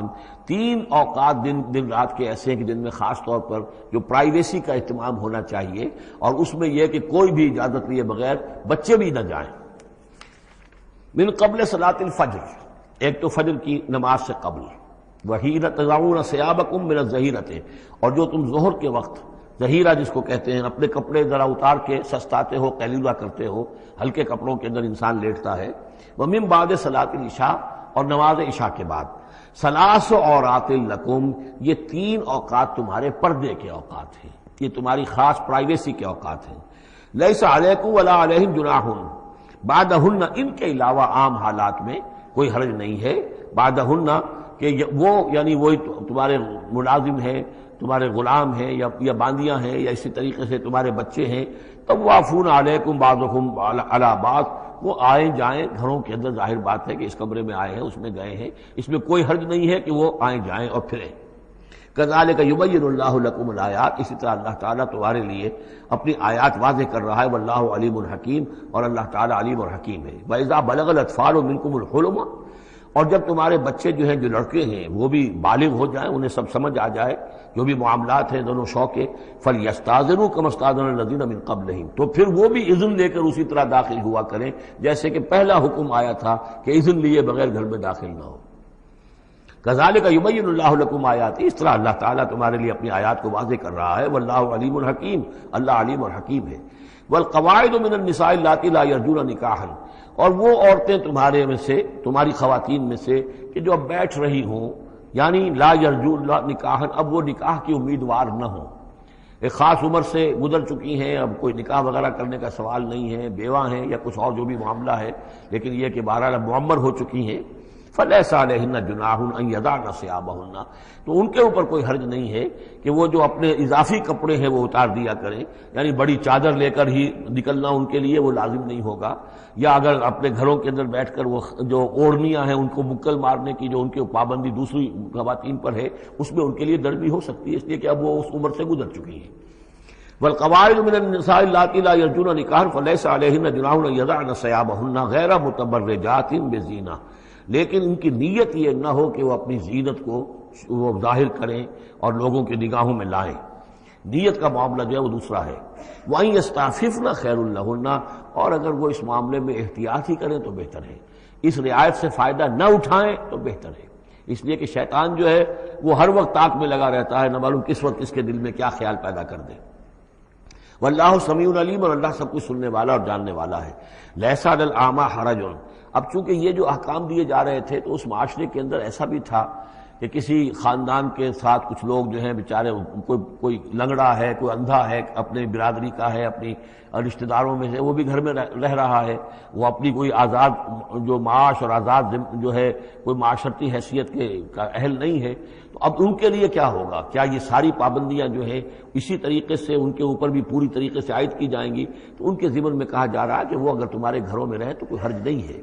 3 اوقات دن رات کے ایسے ہیں کہ جن میں خاص طور پر جو پرائیویسی کا اہتمام ہونا چاہیے، اور اس میں یہ کہ کوئی بھی اجازت لیے بغیر بچے بھی نہ جائیں۔ من قبل صلاۃ الفجر، ایک تو فجر کی نماز سے قبل، وحین تضعون ثیابکم من الظہیرۃ، اور جو تم ظہر کے وقت ظہیرہ جس کو کہتے ہیں، اپنے کپڑے ذرا اتار کے سستاتے ہو، قیلولہ کرتے ہو، ہلکے کپڑوں کے اندر انسان لیٹتا ہے۔ ومن بعد صلاۃ العشاء، اور نماز عشاء کے بعد۔ ثلاث عورات لکم، یہ 3 اوقات تمہارے پردے کے اوقات ہیں، یہ تمہاری خاص پرائیویسی کے اوقات ہیں۔ لیس علیکم ولا علیہم جناح بعدہن، ان کے علاوہ عام حالات میں کوئی حرج نہیں ہے، بعدہن کہ وہ یعنی وہی تمہارے ملازم ہیں، تمہارے غلام ہیں یا باندیاں ہیں، یا اسی طریقے سے تمہارے بچے ہیں، طوافون علیکم بعضکم علی بعض، وہ آئیں جائیں گھروں کے اندر، ظاہر بات ہے کہ اس کمرے میں آئے ہیں، اس میں گئے ہیں، اس میں کوئی حرج نہیں ہے کہ وہ آئیں جائیں اور پھریں۔ کذالک یبین اللہ لکم الآیات، اسی طرح اللہ تعالیٰ تمہارے لیے اپنی آیات واضح کر رہا ہے، واللہ علیم حکیم، اور اللہ تعالیٰ علیم اور حکیم ہے۔ وَإِذَا بَلَغَ الْأَطْفَالُ مِنْكُمُ الْحُلُمَ، اور جب تمہارے بچے جو ہیں، جو لڑکے ہیں، وہ بھی بالغ ہو جائیں، انہیں سب سمجھ آ جائے جو بھی معاملات ہیں دونوں شوق کے، فَلْيَسْتَأْذِنُوا كَمَا اسْتَأْذَنَ الَّذِينَ مِنْ قَبْلِهِمْ، تو پھر وہ بھی اذن لے کر اسی طرح داخل ہوا کریں جیسے کہ پہلا حکم آیا تھا کہ اذن لیے بغیر گھر میں داخل نہ ہو۔ کذالک یبین اللہ لکم آیاتہ، اس طرح اللہ تعالیٰ تمہارے لیے اپنی آیات کو واضح کر رہا ہے۔ واللہ علیم حکیم، اللہ علیم اور حکیم ہے۔ والقواعد من النساء اللاتي لا يرجون نکاحا، اور وہ عورتیں تمہارے میں سے، تمہاری خواتین میں سے کہ جو اب بیٹھ رہی ہوں، یعنی لا یرجون نکاحا، اب وہ نکاح کی امیدوار نہ ہوں، ایک خاص عمر سے گزر چکی ہیں، اب کوئی نکاح وغیرہ کرنے کا سوال نہیں ہے، بیوہ ہیں یا کچھ اور جو بھی معاملہ ہے، لیکن یہ کہ بہرحال اب معمر ہو چکی ہیں، فلیس علیہن جناح ان یضعن ثیابہن، تو ان کے اوپر کوئی حرج نہیں ہے کہ وہ جو اپنے اضافی کپڑے ہیں وہ اتار دیا کریں، یعنی بڑی چادر لے کر ہی نکلنا ان کے لیے وہ لازم نہیں ہوگا، یا اگر اپنے گھروں کے اندر بیٹھ کر وہ جو اوڑھنیاں ہیں ان کو مکل مارنے کی جو ان کی پابندی دوسری خواتین پر ہے، اس میں ان کے لیے درد بھی ہو سکتی ہے، اس لیے کہ اب وہ اس عمر سے گزر چکی ہیں۔ والقواعد من النساء اللاتي لا يرجون نکاحا فليس عليهن جناح ان يضعن ثيابهن غير متبرجات بزینہ، لیکن ان کی نیت یہ نہ ہو کہ وہ اپنی زینت کو وہ ظاہر کریں اور لوگوں کی نگاہوں میں لائیں، نیت کا معاملہ جو ہے وہ دوسرا ہے۔ وَأَن يَسْتَعْفِفْنَ خَيْرٌ لَهُنَّ، اور اگر وہ اس معاملے میں احتیاط ہی کریں تو بہتر ہے، اس رعایت سے فائدہ نہ اٹھائیں تو بہتر ہے، اس لیے کہ شیطان جو ہے وہ ہر وقت طاق میں لگا رہتا ہے، نہ معلوم کس وقت اس کے دل میں کیا خیال پیدا کر دے۔ واللہ سمیع علیم، اور اللہ سب کچھ سننے والا اور جاننے والا ہے۔ لیس علی الاعمی حرج، اب چونکہ یہ جو احکام دیے جا رہے تھے تو اس معاشرے کے اندر ایسا بھی تھا کہ کسی خاندان کے ساتھ کچھ لوگ جو ہیں بیچارے، کوئی لنگڑا ہے، کوئی اندھا ہے، اپنے برادری کا ہے، اپنی رشتہ داروں میں سے، وہ بھی گھر میں رہ رہا ہے، وہ اپنی کوئی آزاد جو معاش اور آزاد جو ہے کوئی معاشرتی حیثیت کا اہل نہیں ہے، تو اب ان کے لیے کیا ہوگا؟ کیا یہ ساری پابندیاں جو ہیں اسی طریقے سے ان کے اوپر بھی پوری طریقے سے عائد کی جائیں گی؟ تو ان کے ضمن میں کہا جا رہا ہے کہ وہ اگر تمہارے گھروں میں رہے تو کوئی حرج نہیں ہے۔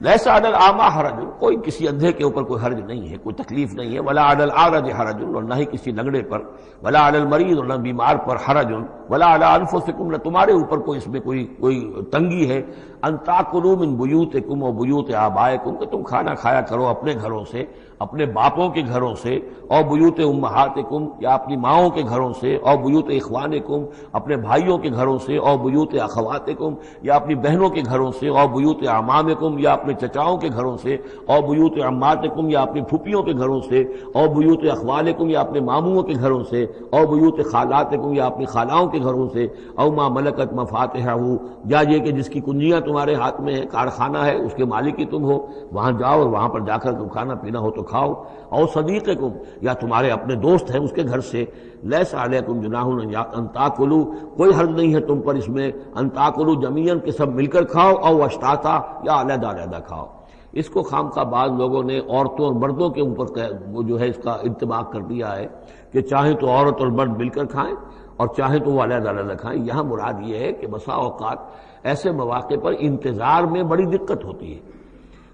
لیس علی الاعمی حرج، کوئی کسی اندھے کے اوپر کوئی حرج نہیں ہے، کوئی تکلیف نہیں ہے۔ ولا علی الاعرج حرج، اور نہ ہی کسی لنگڑے پر، ولا علی المریض، اور نہ بیمار پر حرج، ولا علی انفسکم، نہ تمہارے اوپر کوئی اس میں کوئی تنگی ہے، ان تاکلوا من بیوتکم و بیوت آبائکم، کہ تم کھانا کھایا کرو اپنے گھروں سے، اپنے باپوں کے گھروں سے، اور بیوت امہاتکم، یا اپنی ماؤں کے گھروں سے، اور بیوت اخوانکم، اپنے بھائیوں کے گھروں سے، اور بیوت اخواتکم، یا اپنی بہنوں کے گھروں سے، اور بیوت اعمامکم، یا اپنے چچاؤں کے گھروں سے، اور بیوت عماتکم، یا اپنی پھوپھیوں کے گھروں سے، اور بیوت اخوالکم، یا اپنے ماموؤں کے گھروں سے، اور بیوت خالاتکم، یا اپنی خالاؤں کے گھروں سے، او ما ملکت مفاتحہ، یا یہ کہ جس کی کنجیاں تمہارے ہاتھ میں ہے، کارخانہ ہے، اس کے مالک ہی تم ہو، وہاں جاؤ اور وہاں پر جا کر تم کھانا پینا ہو تو کھاؤ، اور صدیقکم، یا تمہارے اپنے دوست ہیں اس کے گھر سے، لیس علیکم جناح ان تاکلوا، کوئی حرج نہیں ہے تم پر اس میں، ان تاکلوا جمیعا، کہ سب مل کر کھاؤ، او اشتاتا، یا علیحدہ علیحدہ کھاؤ۔ اس کو خواہ بعض لوگوں نے عورتوں اور مردوں کے اوپر وہ جو ہے اس کا انطباق کر دیا ہے کہ چاہیں تو عورت اور مرد مل کر کھائیں اور چاہیں تو وہ علیحدہ علیحدہ کھائیں۔ یہاں مراد یہ ہے کہ بسا اوقات ایسے مواقع پر انتظار میں بڑی دقت ہوتی ہے،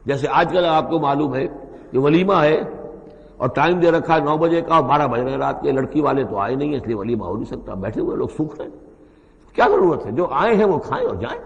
جیسے آج کل آپ کو معلوم ہے کہ ولیمہ ہے اور ٹائم دے رکھا ہے 9 بجے کا اور 12 بج رہے رات کے، لڑکی والے تو آئے نہیں ہیں اس لیے ولیمہ ہو نہیں سکتا، بیٹھے ہوئے لوگ سوکھ رہے ہیں، کیا ضرورت ہے؟ جو آئے ہیں وہ کھائیں اور جائیں۔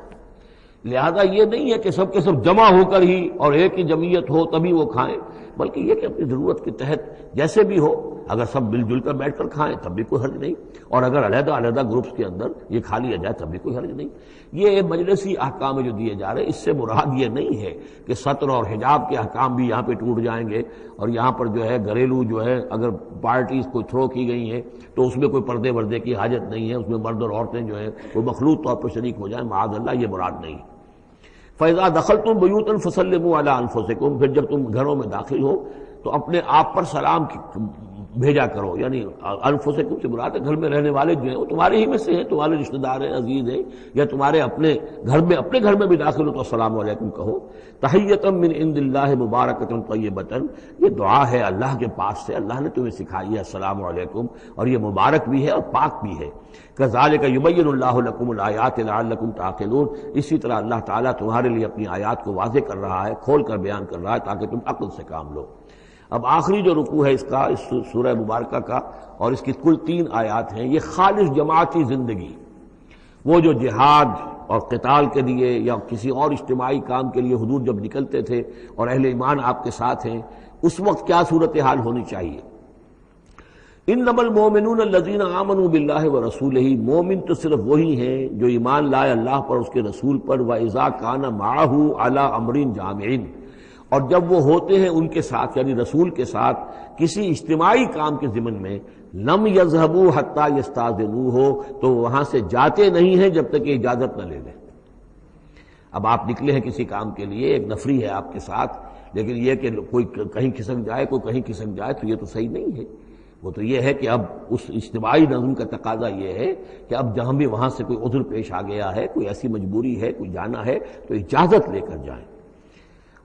لہذا یہ نہیں ہے کہ سب کے سب جمع ہو کر ہی اور ایک ہی جمعیت ہو تبھی وہ کھائیں، بلکہ یہ کہ اپنی ضرورت کے تحت جیسے بھی ہو، اگر سب مل جل کر بیٹھ کر کھائیں تب بھی کوئی حرج نہیں، اور اگر علیحدہ علیحدہ گروپس کے اندر یہ کھا لیا جائے تب بھی کوئی حرج نہیں۔ یہ مجلسی احکام جو دیے جا رہے ہیں اس سے مراد یہ نہیں ہے کہ سطر اور حجاب کے احکام بھی یہاں پہ ٹوٹ جائیں گے، اور یہاں پر جو ہے گھریلو جو ہے اگر پارٹیز کوئی تھرو کی گئی ہیں تو اس میں کوئی پردے وردے کی حاجت نہیں ہے، اس میں مرد اور عورتیں جو ہیں وہ مخلوط طور پر شریک ہو جائیں، معاذ اللہ، یہ مراد نہیں۔ فَإِذَا دَخَلْتُمْ بُيُوتًا فَسَلِّمُوا عَلَىٰ أَنفُسِكُمْ، پھر جب تم گھروں میں داخل ہو تو اپنے آپ پر سلام بھیجا کرو، یعنی انفسکم سے مراد ہے گھر میں رہنے والے جو ہیں وہ تمہارے ہی میں سے ہیں، تمہارے رشتہ دار ہیں، عزیز ہیں، یا تمہارے اپنے گھر میں بھی داخل ہو تو السلام علیکم کہو۔ تحیۃ من عند اللہ مبارکۃ طیبۃ، یہ دعا ہے اللہ کے پاس سے، اللہ نے تمہیں سکھائی ہے السلام علیکم، اور یہ مبارک بھی ہے اور پاک بھی ہے۔ کذالک یبین اللہ لکم الآیات لعلکم تعقلون، اسی طرح اللہ تعالیٰ تمہارے لیے اپنی آیات کو واضح کر رہا ہے، کھول کر بیان کر رہا ہے تاکہ تم عقل سے کام لو۔ اب آخری جو رکوع ہے اس کا، اس سورہ مبارکہ کا، اور اس کی کل 3 آیات ہیں، یہ خالص جماعتی زندگی، وہ جو جہاد اور قتال کے لیے یا کسی اور اجتماعی کام کے لیے حضور جب نکلتے تھے اور اہل ایمان آپ کے ساتھ ہیں، اس وقت کیا صورتحال ہونی چاہیے۔ انما المؤمنون الذین آمنوا باللہ ورسولہ، مومن تو صرف وہی ہیں جو ایمان لائے اللہ پر، اس کے رسول پر، وَإِذَا كَانَ مَعَهُ عَلَىٰ أَمْرٍ جَامِعٍ، اور جب وہ ہوتے ہیں ان کے ساتھ یعنی رسول کے ساتھ کسی اجتماعی کام کے ضمن میں، لم یذهبوا حتیٰ یستاذنوہ، تو وہاں سے جاتے نہیں ہیں جب تک کہ اجازت نہ لے لیں۔ اب آپ نکلے ہیں کسی کام کے لیے، ایک نفری ہے آپ کے ساتھ، لیکن یہ کہ کوئی کہیں کھسک جائے کوئی کہیں کھسک جائے تو یہ تو صحیح نہیں ہے۔ وہ تو یہ ہے کہ اب اس اجتماعی نظم کا تقاضا یہ ہے کہ اب جہاں بھی وہاں سے کوئی عذر پیش آ گیا ہے، کوئی ایسی مجبوری ہے، کوئی جانا ہے تو اجازت لے کر جائیں۔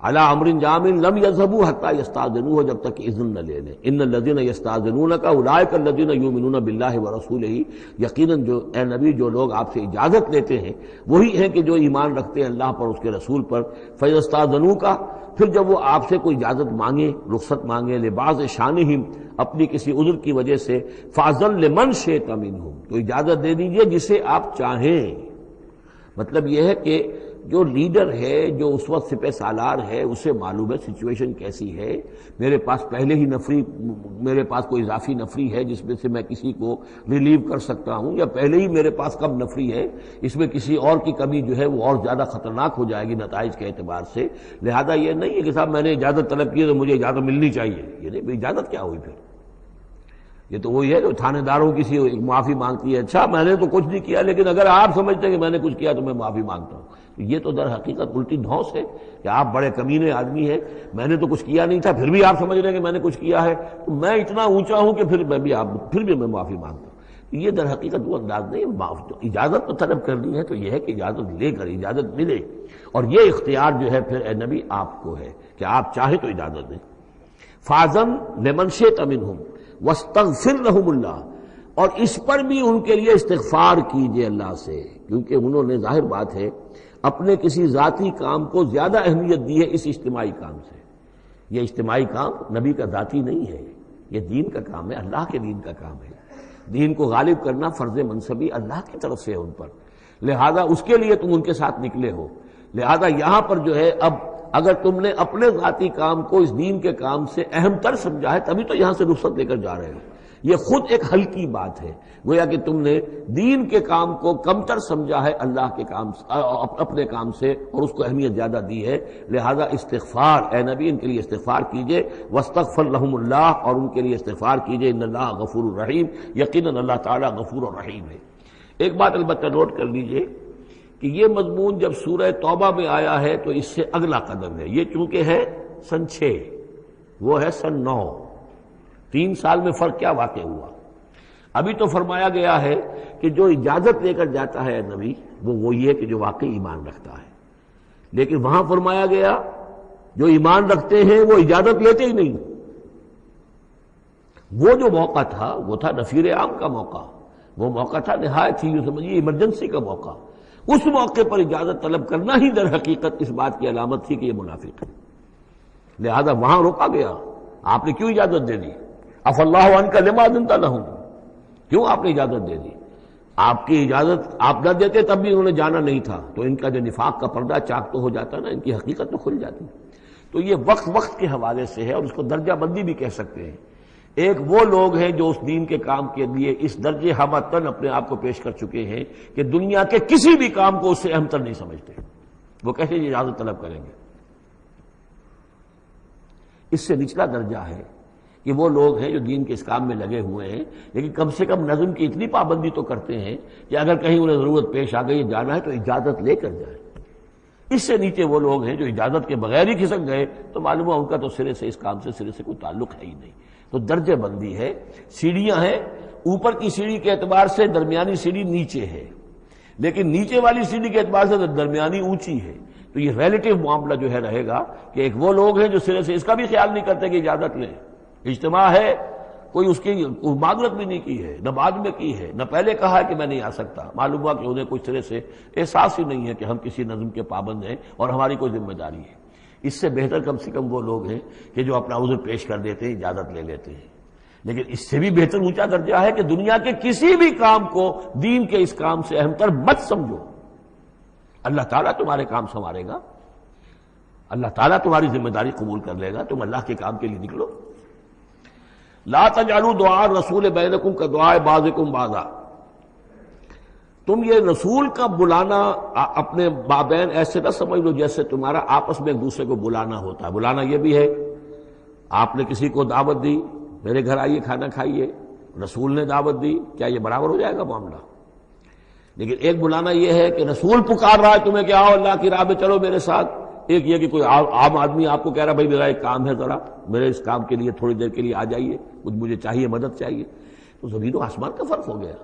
علی امر جامع لم یذهبوا حتى یستاذنوہ، جب تک کہ اذن نہ لے لیں۔ ان الذین یستاذنونک اولئک الذین یؤمنون باللہ ورسولہ، یقیناً جو اے نبی جو لوگ آپ سے اجازت لیتے ہیں وہی ہیں کہ جو ایمان رکھتے ہیں اللہ پر، اس کے رسول پر۔ فیستاذنوک، پھر جب وہ آپ سے کوئی اجازت مانگے، رخصت مانگے، لبعض شانہم، اپنی کسی عذر کی وجہ سے، فاذن لمن شئت منہم، تو اجازت دے دیجئے جسے آپ چاہیں۔ مطلب یہ ہے کہ جو لیڈر ہے، جو اس وقت سپہ سالار ہے، اسے معلوم ہے سچویشن کیسی ہے، میرے پاس پہلے ہی نفری، میرے پاس کوئی اضافی نفری ہے جس میں سے میں کسی کو ریلیو کر سکتا ہوں، یا پہلے ہی میرے پاس کم نفری ہے، اس میں کسی اور کی کمی جو ہے وہ اور زیادہ خطرناک ہو جائے گی نتائج کے اعتبار سے، لہذا یہ نہیں ہے کہ صاحب میں نے اجازت طلب کی تو مجھے اجازت ملنی چاہیے، یہ نہیں، اجازت کیا ہوئی پھر؟ یہ تو وہی ہے جو تھانے داروں کسی معافی مانگتی ہے، اچھا میں نے تو کچھ نہیں کیا لیکن اگر آپ سمجھتے ہیں کہ میں نے کچھ کیا تو میں معافی مانگتا ہوں، تو یہ تو در حقیقت الٹی دھونس ہے کہ آپ بڑے کمینے آدمی ہیں، میں نے تو کچھ کیا نہیں تھا پھر بھی آپ سمجھ رہے ہیں کہ میں نے کچھ کیا ہے، تو میں اتنا اونچا ہوں کہ پھر میں معافی مانگتا ہوں، یہ در حقیقت وہ انداز نہیں ہے۔ اجازت تو طلب کرنی ہے تو یہ ہے کہ اجازت لے کر اجازت ملے، اور یہ اختیار جو ہے پھر اے نبی آپ کو ہے کہ آپ چاہے تو اجازت دیں۔ فاذن لمن شئت منہم واستغفر لهم اللہ، اور اس پر بھی ان کے لیے استغفار کیجئے اللہ سے، کیونکہ انہوں نے ظاہر بات ہے اپنے کسی ذاتی کام کو زیادہ اہمیت دی ہے اس اجتماعی کام سے۔ یہ اجتماعی کام نبی کا ذاتی نہیں ہے، یہ دین کا کام ہے، اللہ کے دین کا کام ہے، دین کو غالب کرنا فرض منصبی اللہ کی طرف سے ہے ان پر، لہذا اس کے لیے تم ان کے ساتھ نکلے ہو، لہذا یہاں پر جو ہے اب اگر تم نے اپنے ذاتی کام کو اس دین کے کام سے اہم تر سمجھا ہے تبھی تو یہاں سے رخصت لے کر جا رہے ہو، یہ خود ایک ہلکی بات ہے، گویا کہ تم نے دین کے کام کو کم تر سمجھا ہے اللہ کے کام اپنے کام سے، اور اس کو اہمیت زیادہ دی ہے، لہذا استغفار اے نبی ان کے لیے استغفار کیجئے، واستغفر لهم اللہ، اور ان کے لیے استغفار کیجئے، ان اللہ غفور الرحیم، یقیناً اللہ تعالیٰ غفور الرحیم ہے۔ ایک بات البتہ نوٹ کر لیجئے کہ یہ مضمون جب سورہ توبہ میں آیا ہے تو اس سے اگلا قدم ہے، یہ چونکہ ہے سن 6، وہ ہے سن 9، 3 سال میں فرق کیا واقع ہوا؟ ابھی تو فرمایا گیا ہے کہ جو اجازت لے کر جاتا ہے نبی وہ وہی ہے کہ جو واقعی ایمان رکھتا ہے، لیکن وہاں فرمایا گیا جو ایمان رکھتے ہیں وہ اجازت لیتے ہی نہیں، وہ جو موقع تھا وہ تھا نفیر عام کا موقع، وہ موقع تھا نہایت ہی سمجھیے ایمرجنسی کا موقع، اس موقع پر اجازت طلب کرنا ہی در حقیقت اس بات کی علامت تھی کہ یہ منافق ہے، لہذا وہاں روکا گیا، آپ نے کیوں اجازت دے دی؟ عفی اللہ عنک لما اذنت لہم، کیوں آپ نے اجازت دے دی؟ آپ کی اجازت آپ نہ دیتے تب بھی انہوں نے جانا نہیں تھا، تو ان کا جو نفاق کا پردہ چاک تو ہو جاتا نا، ان کی حقیقت تو کھل جاتی۔ تو یہ وقت کے حوالے سے ہے، اور اس کو درجہ بندی بھی کہہ سکتے ہیں۔ ایک وہ لوگ ہیں جو اس دین کے کام کے لیے اس درجے ہمتن اپنے آپ کو پیش کر چکے ہیں کہ دنیا کے کسی بھی کام کو اس سے اہم تر نہیں سمجھتے، وہ کیسے اجازت طلب کریں گے؟ اس سے نچلا درجہ ہے کہ وہ لوگ ہیں جو دین کے اس کام میں لگے ہوئے ہیں لیکن کم سے کم نظم کی اتنی پابندی تو کرتے ہیں کہ اگر کہیں انہیں ضرورت پیش آ گئی جانا ہے تو اجازت لے کر جائیں۔ اس سے نیچے وہ لوگ ہیں جو اجازت کے بغیر ہی کھسک گئے تو معلوم ہوا ان کا تو سرے سے اس کام سے سرے سے کوئی تعلق ہے ہی نہیں۔ تو درجہ بندی ہے، سیڑھیاں ہیں، اوپر کی سیڑھی کے اعتبار سے درمیانی سیڑھی نیچے ہے، لیکن نیچے والی سیڑھی کے اعتبار سے درمیانی اونچی ہے، تو یہ ریلیٹیو معاملہ جو ہے رہے گا کہ ایک وہ لوگ ہیں جو سرے سے اس کا بھی خیال نہیں کرتے کہ اجازت لیں، اجتماع ہے، کوئی اس کی معذرت بھی نہیں کی ہے، نہ بعد میں کی ہے، نہ پہلے کہا ہے کہ میں نہیں آ سکتا، معلوم ہوا کہ انہیں کوئی سرے سے احساس ہی نہیں ہے کہ ہم کسی نظم کے پابند ہیں اور ہماری کوئی ذمہ داری ہے۔ اس سے بہتر کم سے کم وہ لوگ ہیں کہ جو اپنا عذر پیش کر دیتے ہیں، اجازت لے لیتے ہیں، لیکن اس سے بھی بہتر اونچا درجہ ہے کہ دنیا کے کسی بھی کام کو دین کے اس کام سے اہم تر مت سمجھو، اللہ تعالیٰ تمہارے کام سنوارے گا، اللہ تعالیٰ تمہاری ذمہ داری قبول کر لے گا، تم اللہ کے کام کے لیے نکلو۔ لا تجعلوا دعاء الرسول بینکم کدعاء بعضکم بعضا، تم یہ رسول کا بلانا اپنے مابین ایسے نہ سمجھ لو جیسے تمہارا آپس میں ایک دوسرے کو بلانا ہوتا ہے۔ بلانا یہ بھی ہے، آپ نے کسی کو دعوت دی، میرے گھر آئیے کھانا کھائیے، رسول نے دعوت دی، کیا یہ برابر ہو جائے گا معاملہ؟ لیکن ایک بلانا یہ ہے کہ رسول پکار رہا ہے تمہیں کہ آؤ اللہ کی راہ میں چلو میرے ساتھ، ایک یہ کہ کوئی عام آدمی آپ کو کہہ رہا بھائی میرا ایک کام ہے، ذرا میرے اس کام کے لیے تھوڑی دیر کے لیے آ جائیے، کچھ مجھے چاہیے، مدد چاہیے، تو زمین و آسمان کا فرق ہو گیا۔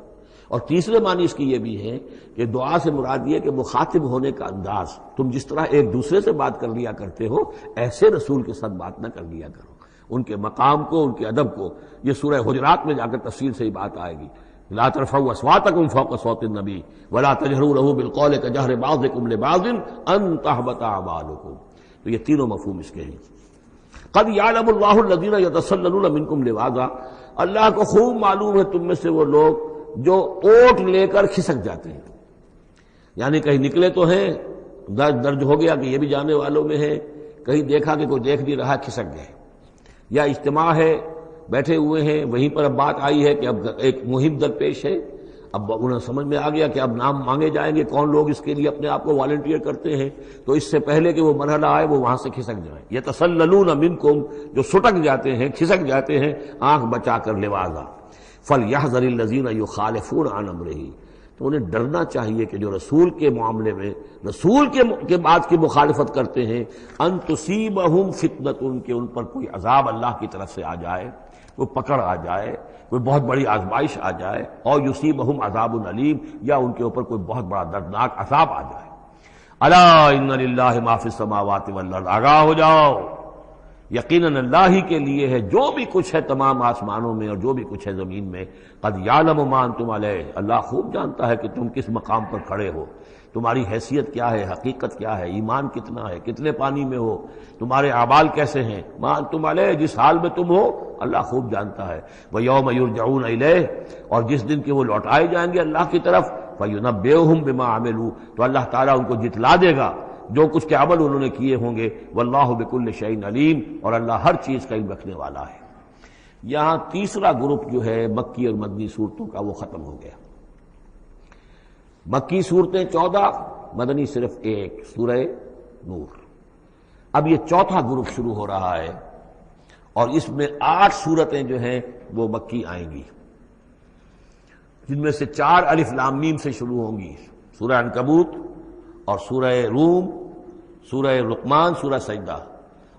اور تیسرے معنی اس کی یہ بھی ہے کہ دعا سے مراد یہ کہ مخاطب ہونے کا انداز، تم جس طرح ایک دوسرے سے بات کر لیا کرتے ہو ایسے رسول کے ساتھ بات نہ کر لیا کرو، ان کے مقام کو، ان کے ادب کو۔ یہ سورہ حجرات میں جا کر تفصیل سے ہی بات آئے گی، لا ترفعوا اصواتکم فوق صوت النبی ولا تجہروا له بالقول کجہر بعضکم لبعض ان تحبط اعمالکم۔ تو یہ تینوں مفہوم اس کے ہیں۔ قد یعلم اللہ الذین یتسللون منکم لواذا، اللہ کو خوب معلوم ہے تم میں سے وہ لوگ جو اوٹ لے کر کھسک جاتے ہیں، یعنی کہیں نکلے تو ہیں درج ہو گیا کہ یہ بھی جانے والوں میں ہے، کہیں دیکھا کہ کوئی دیکھ نہیں رہا کھسک گئے، یا اجتماع ہے بیٹھے ہوئے ہیں وہیں پر اب بات آئی ہے کہ اب ایک مہم درپیش ہے، اب انہیں سمجھ میں آ گیا کہ اب نام مانگے جائیں گے، کون لوگ اس کے لیے اپنے آپ کو والنٹیئر کرتے ہیں، تو اس سے پہلے کہ وہ مرحلہ آئے وہ وہاں سے کھسک جائیں۔ یتسللون منکم، جو سٹک جاتے ہیں کھسک جاتے ہیں آنکھ بچا کر لواذا، فلیحذر الذین یخالفون عن امرہ، تو انہیں ڈرنا چاہیے کہ جو رسول کے معاملے میں رسول کے بات کی مخالفت کرتے ہیں، ان تصیبہم فتنۃ، کہ ان پر کوئی عذاب اللہ کی طرف سے آ جائے، کوئی پکڑ آ جائے، کوئی بہت بڑی آزمائش آ جائے، اور یصیبہم عذاب علیم، یا ان کے اوپر کوئی بہت بڑا دردناک عذاب آ جائے۔ الا ان للہ ما فی السماوات والارض، آگاہ ہو جاؤ، یقیناً اللہ ہی کے لیے ہے جو بھی کچھ ہے تمام آسمانوں میں اور جو بھی کچھ ہے زمین میں۔ قد یعلم ما انتم علیہ، اللہ خوب جانتا ہے کہ تم کس مقام پر کھڑے ہو، تمہاری حیثیت کیا ہے، حقیقت کیا ہے، ایمان کتنا ہے، کتنے پانی میں ہو، تمہارے اعمال کیسے ہیں، ما انتم علیہ، جس حال میں تم ہو اللہ خوب جانتا ہے۔ وَيَوْمَ يُرْجَعُونَ إِلَيْهِ، اور جس دن کہ وہ لوٹائے جائیں گے اللہ کی طرف، فَيُنَبِّئُهُم بِمَا عَمِلُوا، تو اللہ تعالیٰ ان کو جتلا دے گا جو کچھ کے عمل انہوں نے کیے ہوں گے۔ واللہ بکل شیء علیم، اور اللہ ہر چیز کا علم رکھنے والا ہے۔ یہاں تیسرا گروپ جو ہے مکی اور مدنی صورتوں کا وہ ختم ہو گیا۔ مکی صورتیں 14، مدنی صرف 1، سورہ نور۔ اب یہ چوتھا گروپ شروع ہو رہا ہے، اور اس میں 8 صورتیں جو ہیں وہ مکی آئیں گی، جن میں سے 4 الف لام میم سے شروع ہوں گی، سورہ عنکبوت اور سورہ روم، سورہ لقمان، سورہ سجدہ،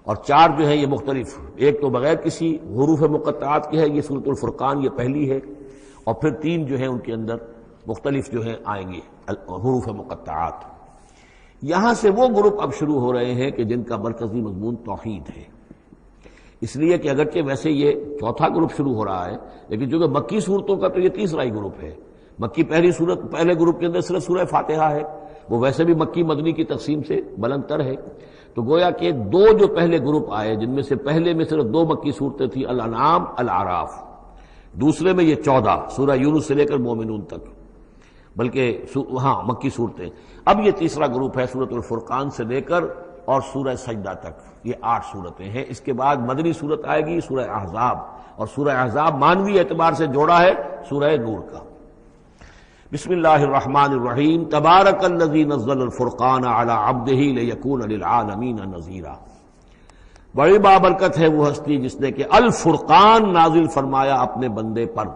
اور 4 جو ہیں یہ مختلف، ایک تو بغیر کسی حروف مقطعات کے ہے، یہ سورۃ الفرقان یہ پہلی ہے، اور پھر 3 جو ہیں ان کے اندر مختلف جو ہیں آئیں گے حروف مقطعات۔ یہاں سے وہ گروپ اب شروع ہو رہے ہیں کہ جن کا مرکزی مضمون توحید ہے، اس لیے کہ اگرچہ ویسے یہ چوتھا گروپ شروع ہو رہا ہے، لیکن چونکہ مکی صورتوں کا تو یہ تیسرا ہی گروپ ہے۔ مکی پہلی صورت، پہلے گروپ کے اندر صرف سورہ فاتحہ ہے، وہ ویسے بھی مکی مدنی کی تقسیم سے بلند تر ہے، تو گویا کہ 2 جو پہلے گروپ آئے، جن میں سے پہلے میں صرف 2 مکی صورتیں تھیں، الانعام، الاعراف، دوسرے میں یہ 14 سورہ یونس سے لے کر مومنون تک، بلکہ ہاں مکی صورتیں۔ اب یہ تیسرا گروپ ہے سورۃ الفرقان سے لے کر اور سورہ سجدہ تک، یہ 8 صورتیں ہیں۔ اس کے بعد مدنی صورت آئے گی سورہ احزاب، اور سورہ احزاب مانوی اعتبار سے جوڑا ہے سورہ نور کا۔ بسم اللہ الرحمن الرحیم، تبارک الذی نزل الفرقان علی عبدہ لیکون للعالمین نذیرا، بڑی بابرکت ہے وہ ہستی جس نے کہ الفرقان نازل فرمایا اپنے بندے پر۔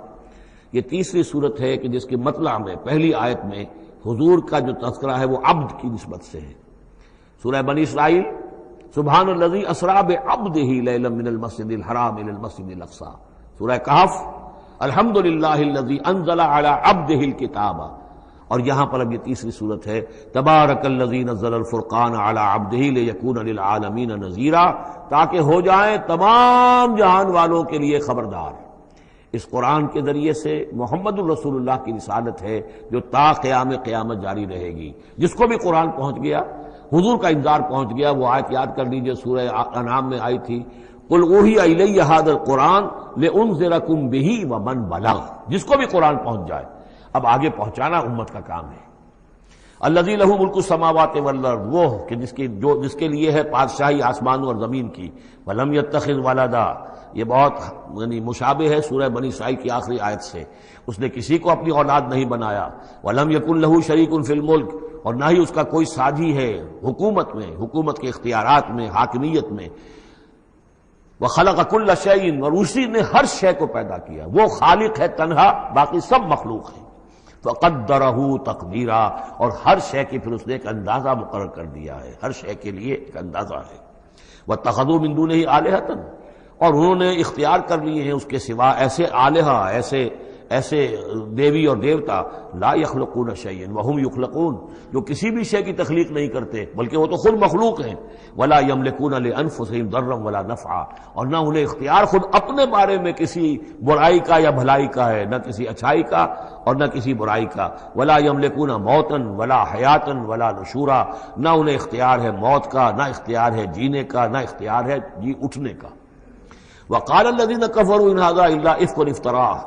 یہ تیسری صورت ہے کہ جس کے مطلع میں پہلی آیت میں حضور کا جو تذکرہ ہے وہ عبد کی نسبت سے ہے۔ سورہ بنی اسرائیل، سبحان الذی اسری بعبدہ لیلا من المسجد الحرام الی المسجد الاقصی، سورہ کہف، الحمدللہ الذی انزل علی عبدہ الکتاب، اور یہاں پر اب یہ تیسری صورت ہے تبارک الذی نزل الفرقان علی عبدہ لیکون للعالمین نذیرا، تاکہ ہو جائیں تمام جہان والوں کے لیے خبردار۔ اس قرآن کے ذریعے سے محمد الرسول اللہ کی رسالت ہے جو تا قیامت جاری رہے گی۔ جس کو بھی قرآن پہنچ گیا، حضور کا انذار پہنچ گیا، وہ آیت یاد کر لیجئے سورہ انعام میں آئی تھی، قل اوحی الی ھذا القرآن لانذرکم بہ ومن بلغ، جس کو بھی قرآن پہنچ جائے، اب آگے پہنچانا امت کا کام ہے۔ الذی لہ ملک السماوات والارض، وہ کہ جس کے لیے ہے بادشاہی آسمانوں اور زمین کی، ولم یتخذ ولدا، یہ بہت یعنی مشابہ ہے سورہ بنی اسرائیل کی آخری آیت سے، اس نے کسی کو اپنی اولاد نہیں بنایا، ولم یکن لہ شریک فی الملک، اور نہ ہی اس کا کوئی ساجی ہے حکومت میں، حکومت کے اختیارات میں، حاکمیت میں، وخلق کل شیء، اور اسی نے ہر شے کو پیدا کیا، وہ خالق ہے تنہا، باقی سب مخلوق ہیں، فقدرہ تقدیرا، اور ہر شے کی پھر اس نے ایک اندازہ مقرر کر دیا ہے، ہر شے کے لیے ایک اندازہ ہے۔ واتخذوا من دونہ آلہۃ، اور انہوں نے اختیار کر لیے ہیں اس کے سوا ایسے آلہہ، ایسے دیوی اور دیوتا، لا یخلقون شیئا وہم یخلقون، جو کسی بھی شے کی تخلیق نہیں کرتے بلکہ وہ تو خود مخلوق ہیں، ولا یملکون لانفسہم ضرا ولا نفعا، اور نہ انہیں اختیار خود اپنے بارے میں کسی برائی کا یا بھلائی کا ہے، نہ کسی اچھائی کا اور نہ کسی برائی کا، ولا یملکون موتا ولا حیاتا ولا نشورا، نہ انہیں اختیار ہے موت کا، نہ اختیار ہے جینے کا، نہ اختیار ہے جی اٹھنے کا۔ وقال الذین کفروا ان ھذا الا افک افتراہ،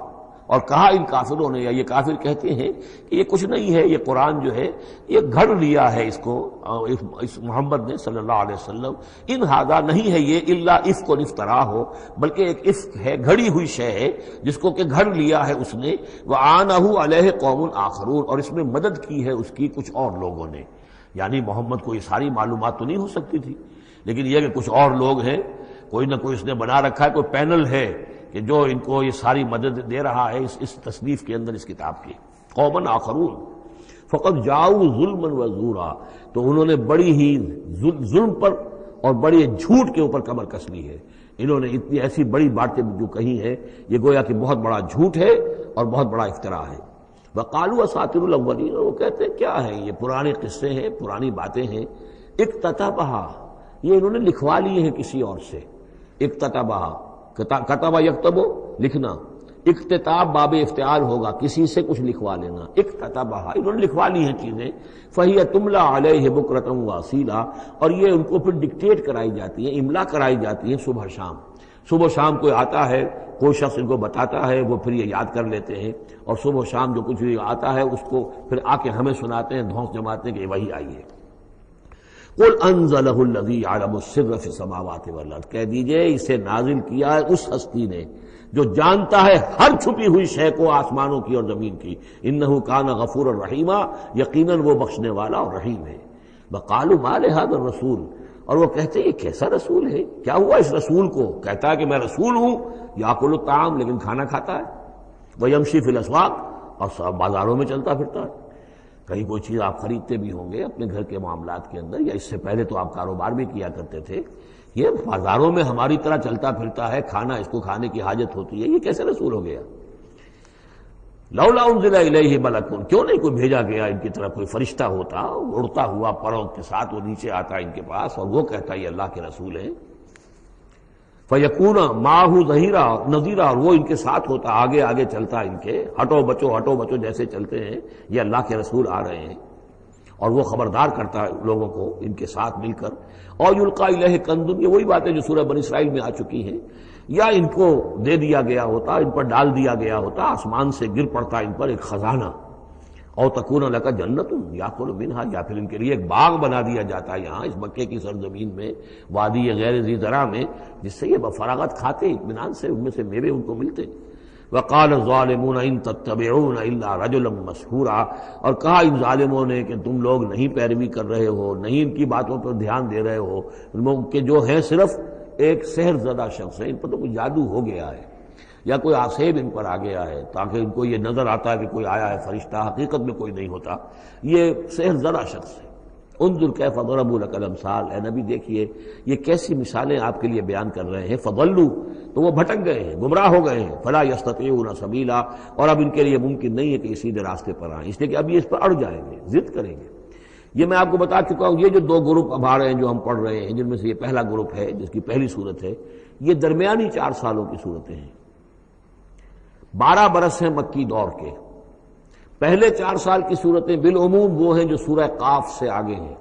اور کہا ان کافروں نے، یا یہ کافر کہتے ہیں کہ یہ کچھ نہیں ہے، یہ قرآن جو ہے یہ گھڑ لیا ہے اس کو اس محمد نے صلی اللہ علیہ وسلم، ان ہذا نہیں ہے یہ الا افک و افترا ہو، بلکہ ایک افک ہے، گھڑی ہوئی شے ہے جس کو کہ گھڑ لیا ہے اس نے، وعانہ علیہ قوم آخرون، اور اس میں مدد کی ہے اس کی کچھ اور لوگوں نے۔ یعنی محمد کو یہ ساری معلومات تو نہیں ہو سکتی تھی، لیکن یہ کہ کچھ اور لوگ ہیں، کوئی نہ کوئی اس نے بنا رکھا ہے، کوئی پینل ہے کہ جو ان کو یہ ساری مدد دے رہا ہے اس تصنیف کے اندر اس کتاب کی۔ قوم آخرون فقط جاؤ ظلم و زورا، تو انہوں نے بڑی ہی ظلم پر اور بڑے جھوٹ کے اوپر کمر کس لی ہے۔ انہوں نے اتنی ایسی بڑی باتیں جو کہی ہیں، یہ گویا کہ بہت بڑا جھوٹ ہے اور بہت بڑا افترا ہے۔ وقالوا اساطیر الاولین، وہ کہتے ہیں کیا ہے یہ پرانے قصے ہیں، پرانی باتیں ہیں۔ اکتتبھا، یہ انہوں نے لکھوا لیے ہیں کسی اور سے۔ اکتتبھا، کتب یکتب لکھنا، اکتتاب باب افتعال ہوگا، کسی سے کچھ لکھوا لینا۔ اکتتبھا، انہوں نے لکھوا لی ہیں چیزیں۔ فہی تملی علیہ بکرۃ واصیلا، اور یہ ان کو پھر ڈکٹیٹ کرائی جاتی ہیں، املا کرائی جاتی ہیں صبح شام۔ صبح شام کوئی آتا ہے، کوئی شخص ان کو بتاتا ہے، وہ پھر یہ یاد کر لیتے ہیں، اور صبح شام جو کچھ بھی آتا ہے اس کو پھر آ کے ہمیں سناتے ہیں، دھونس جماتے ہیں کہ وہی آئی ہے۔ قل انزلہ الذی یعلم السر فی السماوات والارض، کہہ دیجئے اسے نازل کیا ہے اس ہستی نے جو جانتا ہے ہر چھپی ہوئی شے کو آسمانوں کی اور زمین کی۔ انہ کان غفورا رحیما، یقیناً وہ بخشنے والا اور رحیم ہے۔ وقالوا ما لہذا الرسول، اور وہ کہتے ہیں یہ کیسا رسول ہے، کیا ہوا اس رسول کو، کہتا ہے کہ میں رسول ہوں، یاکل الطعام، لیکن کھانا کھاتا ہے، ویمشی فی الاسواق، اور بازاروں میں چلتا پھرتا ہے۔ کہیں کوئی چیز آپ خریدتے بھی ہوں گے اپنے گھر کے معاملات کے اندر، یا اس سے پہلے تو آپ کاروبار بھی کیا کرتے تھے، یہ بازاروں میں ہماری طرح چلتا پھرتا ہے، کھانا اس کو کھانے کی حاجت ہوتی ہے، یہ کیسے رسول ہو گیا؟ لولا انزل الیہ ملک، کیوں نہیں کوئی بھیجا گیا ان کی طرف کوئی فرشتہ ہوتا، اڑتا ہوا پروں کے ساتھ وہ نیچے آتا ان کے پاس اور وہ کہتا یہ اللہ کے رسول ہیں۔ فیکون معہ ظہیرا نذیرا، اور وہ ان کے ساتھ ہوتا، آگے آگے چلتا ان کے، ہٹو بچو جیسے چلتے ہیں، یہ اللہ کے رسول آ رہے ہیں، اور وہ خبردار کرتا ہے لوگوں کو ان کے ساتھ مل کر۔ اور یلقی الیہ کنز، یہ وہی باتیں جو سورہ بنی اسرائیل میں آ چکی ہیں، یا ان کو دے دیا گیا ہوتا، ان پر ڈال دیا گیا ہوتا، آسمان سے گر پڑتا ان پر ایک خزانہ، اور تکون لک جنت یاکل منھا، یا پھر ان کے لیے ایک باغ بنا دیا جاتا ہے یہاں اس مکے کی سرزمین میں، وادی غیر ذی زرع میں، جس سے یہ بفراغت کھاتے اطمینان سے، ان میں سے میوے ان کو ملتے۔ وقال الظالمون ان تتبعون الا رجلا مسحورا، اور کہا ان ظالموں نے کہ تم لوگ نہیں پیروی کر رہے ہو، نہیں ان کی باتوں پر دھیان دے رہے ہو، کہ جو ہیں صرف ایک سحر زدہ شخص ہے، ان پر تو کوئی جادو ہو گیا ہے، یا کوئی آسیب ان پر آ گیا ہے، تاکہ ان کو یہ نظر آتا ہے کہ کوئی آیا ہے فرشتہ، حقیقت میں کوئی نہیں ہوتا، یہ سحر زدہ شخص ہے۔ انظر کیف ضربوا لک الامثال، اے نبی دیکھیے یہ کیسی مثالیں آپ کے لیے بیان کر رہے ہیں۔ فضلوا، تو وہ بھٹک گئے ہیں، گمراہ ہو گئے ہیں۔ فلا یستطیعون سبیلا، اور اب ان کے لیے ممکن نہیں ہے کہ سیدھے راستے پر آئیں، اس لیے کہ اب یہ اس پر اڑ جائیں گے، ضد کریں گے۔ یہ میں آپ کو بتا چکا ہوں، یہ جو دو گروپ اب آ رہے ہیں جو ہم پڑھ رہے ہیں، جن میں سے یہ پہلا گروپ ہے جس کی پہلی صورت ہے، یہ درمیانی 4 سالوں کی صورتیں ہیں۔ 12 برس ہیں مکی دور کے۔ پہلے 4 سال کی صورتیں بالعموم وہ ہیں جو سورہ قاف سے آگے ہیں،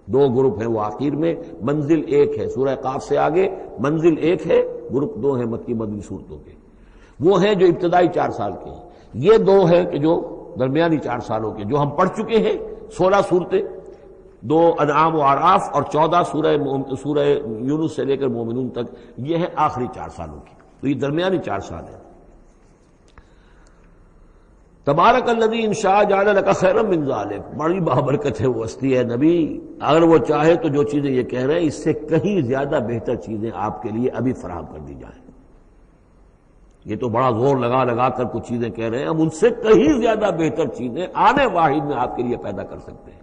2 گروپ ہیں وہ آخر میں، منزل 1 ہے، سورہ قاف سے آگے منزل 1 ہے، گروپ 2 ہیں مکی مدنی صورتوں کے، وہ ہیں جو ابتدائی 4 سال کے ہیں۔ یہ 2 ہیں کہ جو درمیانی 4 سالوں کے، جو ہم پڑھ چکے ہیں 16 صورتیں، 2 انعام و اعراف اور 14 سورہ یونس سے لے کر مومنون تک، یہ ہے آخری 4 سالوں کی، تو یہ درمیانی 4 سال ہے۔ تبارک الذی ان شاء جعل لک خیرا من ذلک، بڑی بابرکت ہے وہ ہستی ہے نبی، اگر وہ چاہے تو جو چیزیں یہ کہہ رہے ہیں اس سے کہیں زیادہ بہتر چیزیں آپ کے لیے ابھی فراہم کر دی جائیں۔ یہ تو بڑا زور لگا لگا کر کچھ چیزیں کہہ رہے ہیں، ہم ان سے کہیں زیادہ بہتر چیزیں آنے واحد میں آپ کے لیے پیدا کر سکتے ہیں۔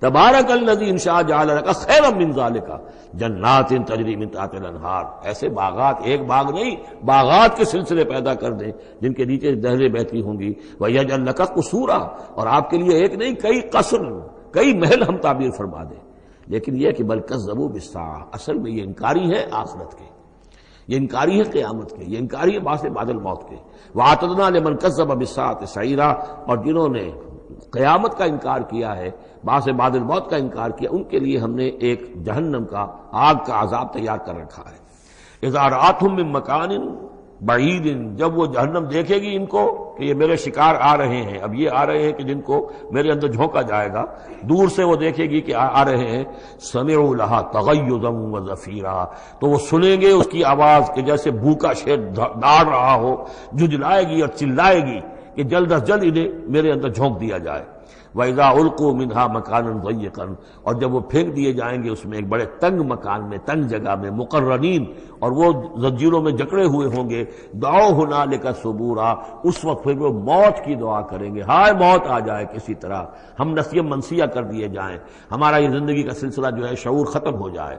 تبارک الذی ان شاء جعل لک خیرا من ذلک جنات تجری من تحتها الانہار، ایسے باغات، ایک باغ نہیں، باغات کے سلسلے پیدا کر دیں جن کے نیچے نہریں بہتی ہوں گی۔ ویجعل لک قصورا، اور آپ کے لیے ایک نہیں کئی قصر، کئی محل ہم تعبیر فرما دیں۔ لیکن یہ کہ بل کذبوا بالساعہ، اصل میں یہ انکاری ہے آخرت کے، یہ انکاری ہے قیامت کے، یہ انکاری ہے بعث بعد الموت کے۔ وَأَعْتَدْنَا لِمَنْ كَذَّبَ بِالسَّاعَةِ سَعِيرًا، اور جنہوں نے قیامت کا انکار کیا ہے، بعث بعد الموت کا انکار کیا، ان کے لیے ہم نے ایک جہنم کا، آگ کا عذاب تیار کر رکھا ہے۔ اذا رأتهم من مکان، بعید، جب وہ جہنم دیکھے گی ان کو کہ یہ میرے شکار آ رہے ہیں، اب یہ آ رہے ہیں کہ جن کو میرے اندر جھونکا جائے گا، دور سے وہ دیکھے گی کہ آ رہے ہیں، سمعوا لها تغیظا وزفیرا، تو وہ سنیں گے اس کی آواز کہ جیسے بھوکا شیر داڑ رہا ہو، جھجلائے گی اور چلائے گی کہ جلد از جلد انہیں میرے اندر جھونک دیا جائے۔ وَإِذَا أُلْقُوا مِنْهَا مَكَانًا ضَيِّقًا، اور جب وہ پھینک دیے جائیں گے اس میں ایک بڑے تنگ مکان میں، تنگ جگہ میں، مقرنین، اور وہ زنجیروں میں جکڑے ہوئے ہوں گے، دعوا هُنَالِكَ ثُبُورًا، اس وقت پھر وہ موت کی دعا کریں گے، ہائے موت آ جائے کسی طرح، ہم نسیہ منسیہ کر دیے جائیں، ہمارا یہ زندگی کا سلسلہ جو ہے شعور ختم ہو جائے۔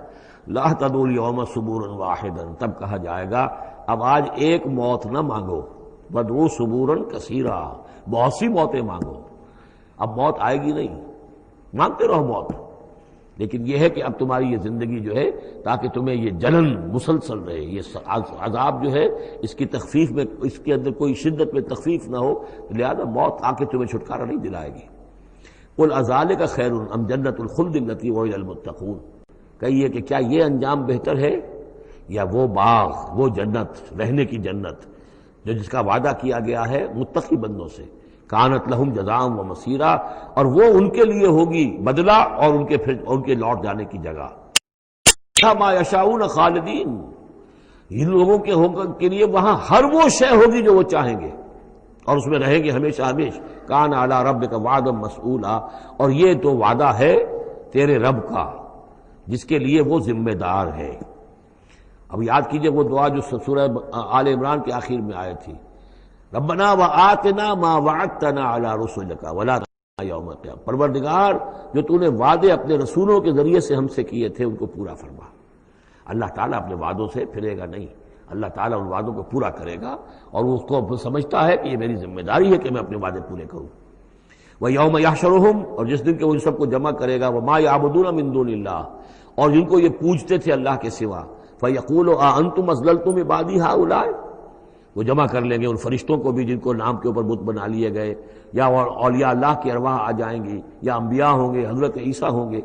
لَا تَدْعُوا الْيَوْمَ ثُبُورًا وَاحِدًا، تب کہا جائے گا اب آج ایک موت نہ مانگو، وَادْعُوا ثُبُورًا كَثِيرًا، بہت سی موتیں مانگو، اب موت آئے گی نہیں، مانگتے رہو موت، لیکن یہ ہے کہ اب تمہاری یہ زندگی جو ہے تاکہ تمہیں یہ جلن مسلسل رہے، یہ عذاب جو ہے اس کی تخفیف میں، اس کے اندر کوئی شدت میں تخفیف نہ ہو، لہذا موت آ کے تمہیں چھٹکارا نہیں دلائے گی۔ قُلْ أَذَٰلِكَ خَيْرٌ أَمْ جَنَّةُ الْخُلْدِ الَّتِي وُعِدَ الْمُتَّقُونَ، کہیے کہ کیا یہ انجام بہتر ہے یا وہ باغ، وہ جنت، رہنے کی جنت جو جس کا وعدہ کیا گیا ہے متقی بندوں سے، کانت لہم جزاء و مصیرا، اور وہ ان کے لیے ہوگی بدلہ اور ان کے لوٹ جانے کی جگہ۔ ما یشاؤون خالدین، ان لوگوں کے لیے وہاں ہر وہ شے ہوگی جو وہ چاہیں گے اور اس میں رہیں گے ہمیشہ ہمیشہ۔ کان علی ربک وعدا مسئولا، اور یہ تو وعدہ ہے تیرے رب کا جس کے لیے وہ ذمہ دار ہے۔ اب یاد کیجئے وہ دعا جو سورہ آل عمران کے آخر میں آئی تھی، ربنا وآتنا ما وعدتنا علی رسلک ولا تخزنا یوم القیامہ، پروردگار جو تو نے وعدے اپنے رسولوں کے ذریعے سے ہم سے کیے تھے ان کو پورا فرما۔ اللہ تعالیٰ اپنے وعدوں سے پھرے گا نہیں، اللہ تعالیٰ ان وعدوں کو پورا کرے گا، اور وہ اس کو سمجھتا ہے کہ یہ میری ذمہ داری ہے کہ میں اپنے وعدے پورے کروں۔ وَيَوْمَ يَحْشُرُهُمْ، اور جس دن کہ وہ ان سب کو جمع کرے گا، وَمَا يَعْبُدُونَ مِن دُونِ اللَّهِ، اور جن کو یہ پوجتے تھے اللہ کے سوا، فَيَقُولُ أَأَنْتُمْ أَضْلَلْتُمْ عِبَادِي هَؤُلَاءِ، وہ جمع کر لیں گے ان فرشتوں کو بھی جن کو نام کے اوپر بت بنا لیے گئے، یا اولیاء اللہ کی ارواح آ جائیں گی، یا انبیاء ہوں گے، حضرت عیسیٰ ہوں گے،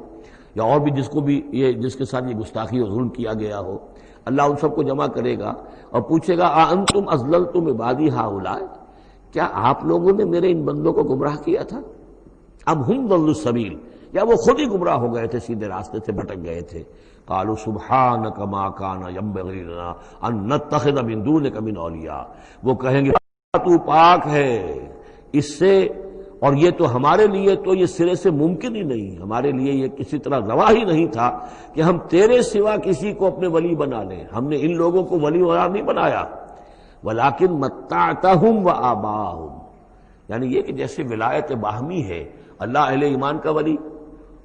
یا اور بھی جس کو بھی جس کے ساتھ یہ گستاخی اور ظلم کیا گیا ہو، اللہ ان سب کو جمع کرے گا اور پوچھے گا أَأَنْتُمْ أَضْلَلْتُمْ عِبَادِي هَؤُلَاءِ، کیا آپ لوگوں نے میرے ان بندوں کو گمراہ کیا تھا؟ اب ہم ضلوا السبیل، یا وہ خود ہی گمراہ ہو گئے تھے، سیدھے راستے سے بھٹک گئے تھے۔ قالوا سبحانک ما کان ینبغی لنا ان نتخذ من دونک من اولیاء، وہ کہیں گے تو پاک ہے اس سے، اور یہ تو ہمارے لیے تو یہ سرے سے ممکن ہی نہیں، ہمارے لیے یہ کسی طرح روا ہی نہیں تھا کہ ہم تیرے سوا کسی کو اپنے ولی بنا لیں، ہم نے ان لوگوں کو ولی قرار نہیں بنایا۔ ولکن متعتہم وآباءہم، یعنی یہ کہ جیسے ولایت باہمی ہے، اللہ اہل ایمان کا ولی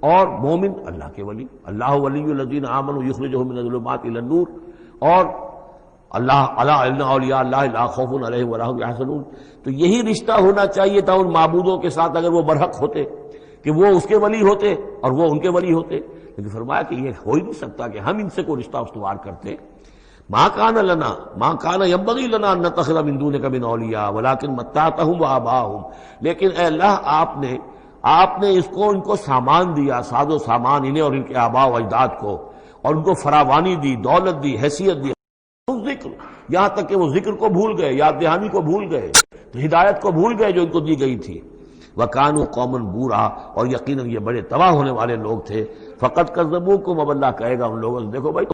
اور مومن اللہ کے ولی، اللہ ولی الذین آمنوا یخرجہم من الظلمات الی النور، اور اللہ الا ان اولیاء اللہ لا خوف علیہم ولا ھم یحزنون، تو یہی رشتہ ہونا چاہیے تھا ان معبودوں کے ساتھ اگر وہ برحق ہوتے، کہ وہ اس کے ولی ہوتے اور وہ ان کے ولی ہوتے، لیکن فرمایا کہ یہ ہو ہی نہیں سکتا کہ ہم ان سے کوئی رشتہ استوار کرتے۔ ما کان لنا ما کان ینبغی لنا ان نتخذ من دونک من اولیاء ولکن متعتہم وآباءہم، لیکن اے اللہ آپ نے اس کو ان کو سامان دیا، ساز و سامان انہیں اور ان کے آباء و اجداد کو، اور ان کو فراوانی دی، دولت دی، حیثیت دی، ذکر، یہاں تک کہ وہ ذکر کو بھول گئے، یاد دہانی کو بھول گئے، ہدایت کو بھول گئے جو ان کو دی گئی تھی۔ وَكَانُوا قَوْمًا بُورًا، اور یقیناً یہ بڑے تباہ ہونے والے لوگ تھے۔ فَقَدْ كَذَّبُوكُمْ، اب اللہ کہے گا ان لوگوں سے دیکھو بھائی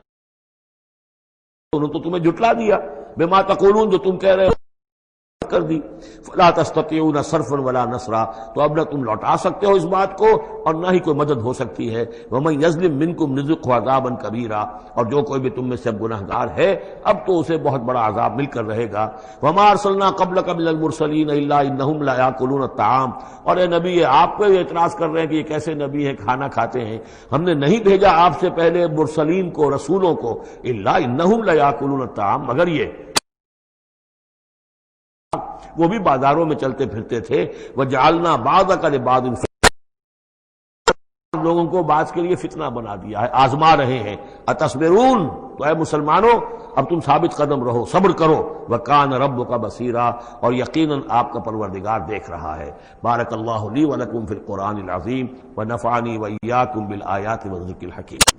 انہوں تو تمہیں جھٹلا دیا، بما تقولون، جو تم کہہ رہے ہو کر دی، فلا تستطيعون صرفا ولا نصرا، تو اب نہ تم لوٹا سکتے ہو اس بات کو اور نہ ہی کوئی مدد ہو سکتی ہے۔ ومن یظلم منکم نذقه عذابا کبیرا، اور جو کوئی بھی تم میں سے گناہگار ہے اب تو اسے بہت بڑا عذاب مل کر رہے گا۔ وما ارسلنا قبلک من المرسلین الا انہم لا یاکلون الطعام، اور اے نبی آپ پہ اعتراض کر رہے ہیں کہ یہ کیسے نبی ہے کھانا کھاتے ہیں، ہم نے نہیں بھیجا آپ سے پہلے مرسلین کو، رسولوں کو، الا انہم لا یاکلون الطعام، مگر یہ وہ بھی بازاروں میں چلتے پھرتے تھے۔ وَجَعَلْنَا بَعْضَكَ لِبَعْضٍ فتنة، لوگوں کو بعض کے لیے فتنہ بنا دیا ہے، آزما رہے ہیں۔ اتصبرون، تو اے مسلمانوں اب تم ثابت قدم رہو، صبر کرو۔ وَكَانَ رَبُّكَ بَصِيرًا، اور یقیناً آپ کا پروردگار دیکھ رہا ہے۔ بارک اللہ لی ولکم فی القرآن العظیم ونفعنی وإیاکم بالآیات والذکر الحکیم۔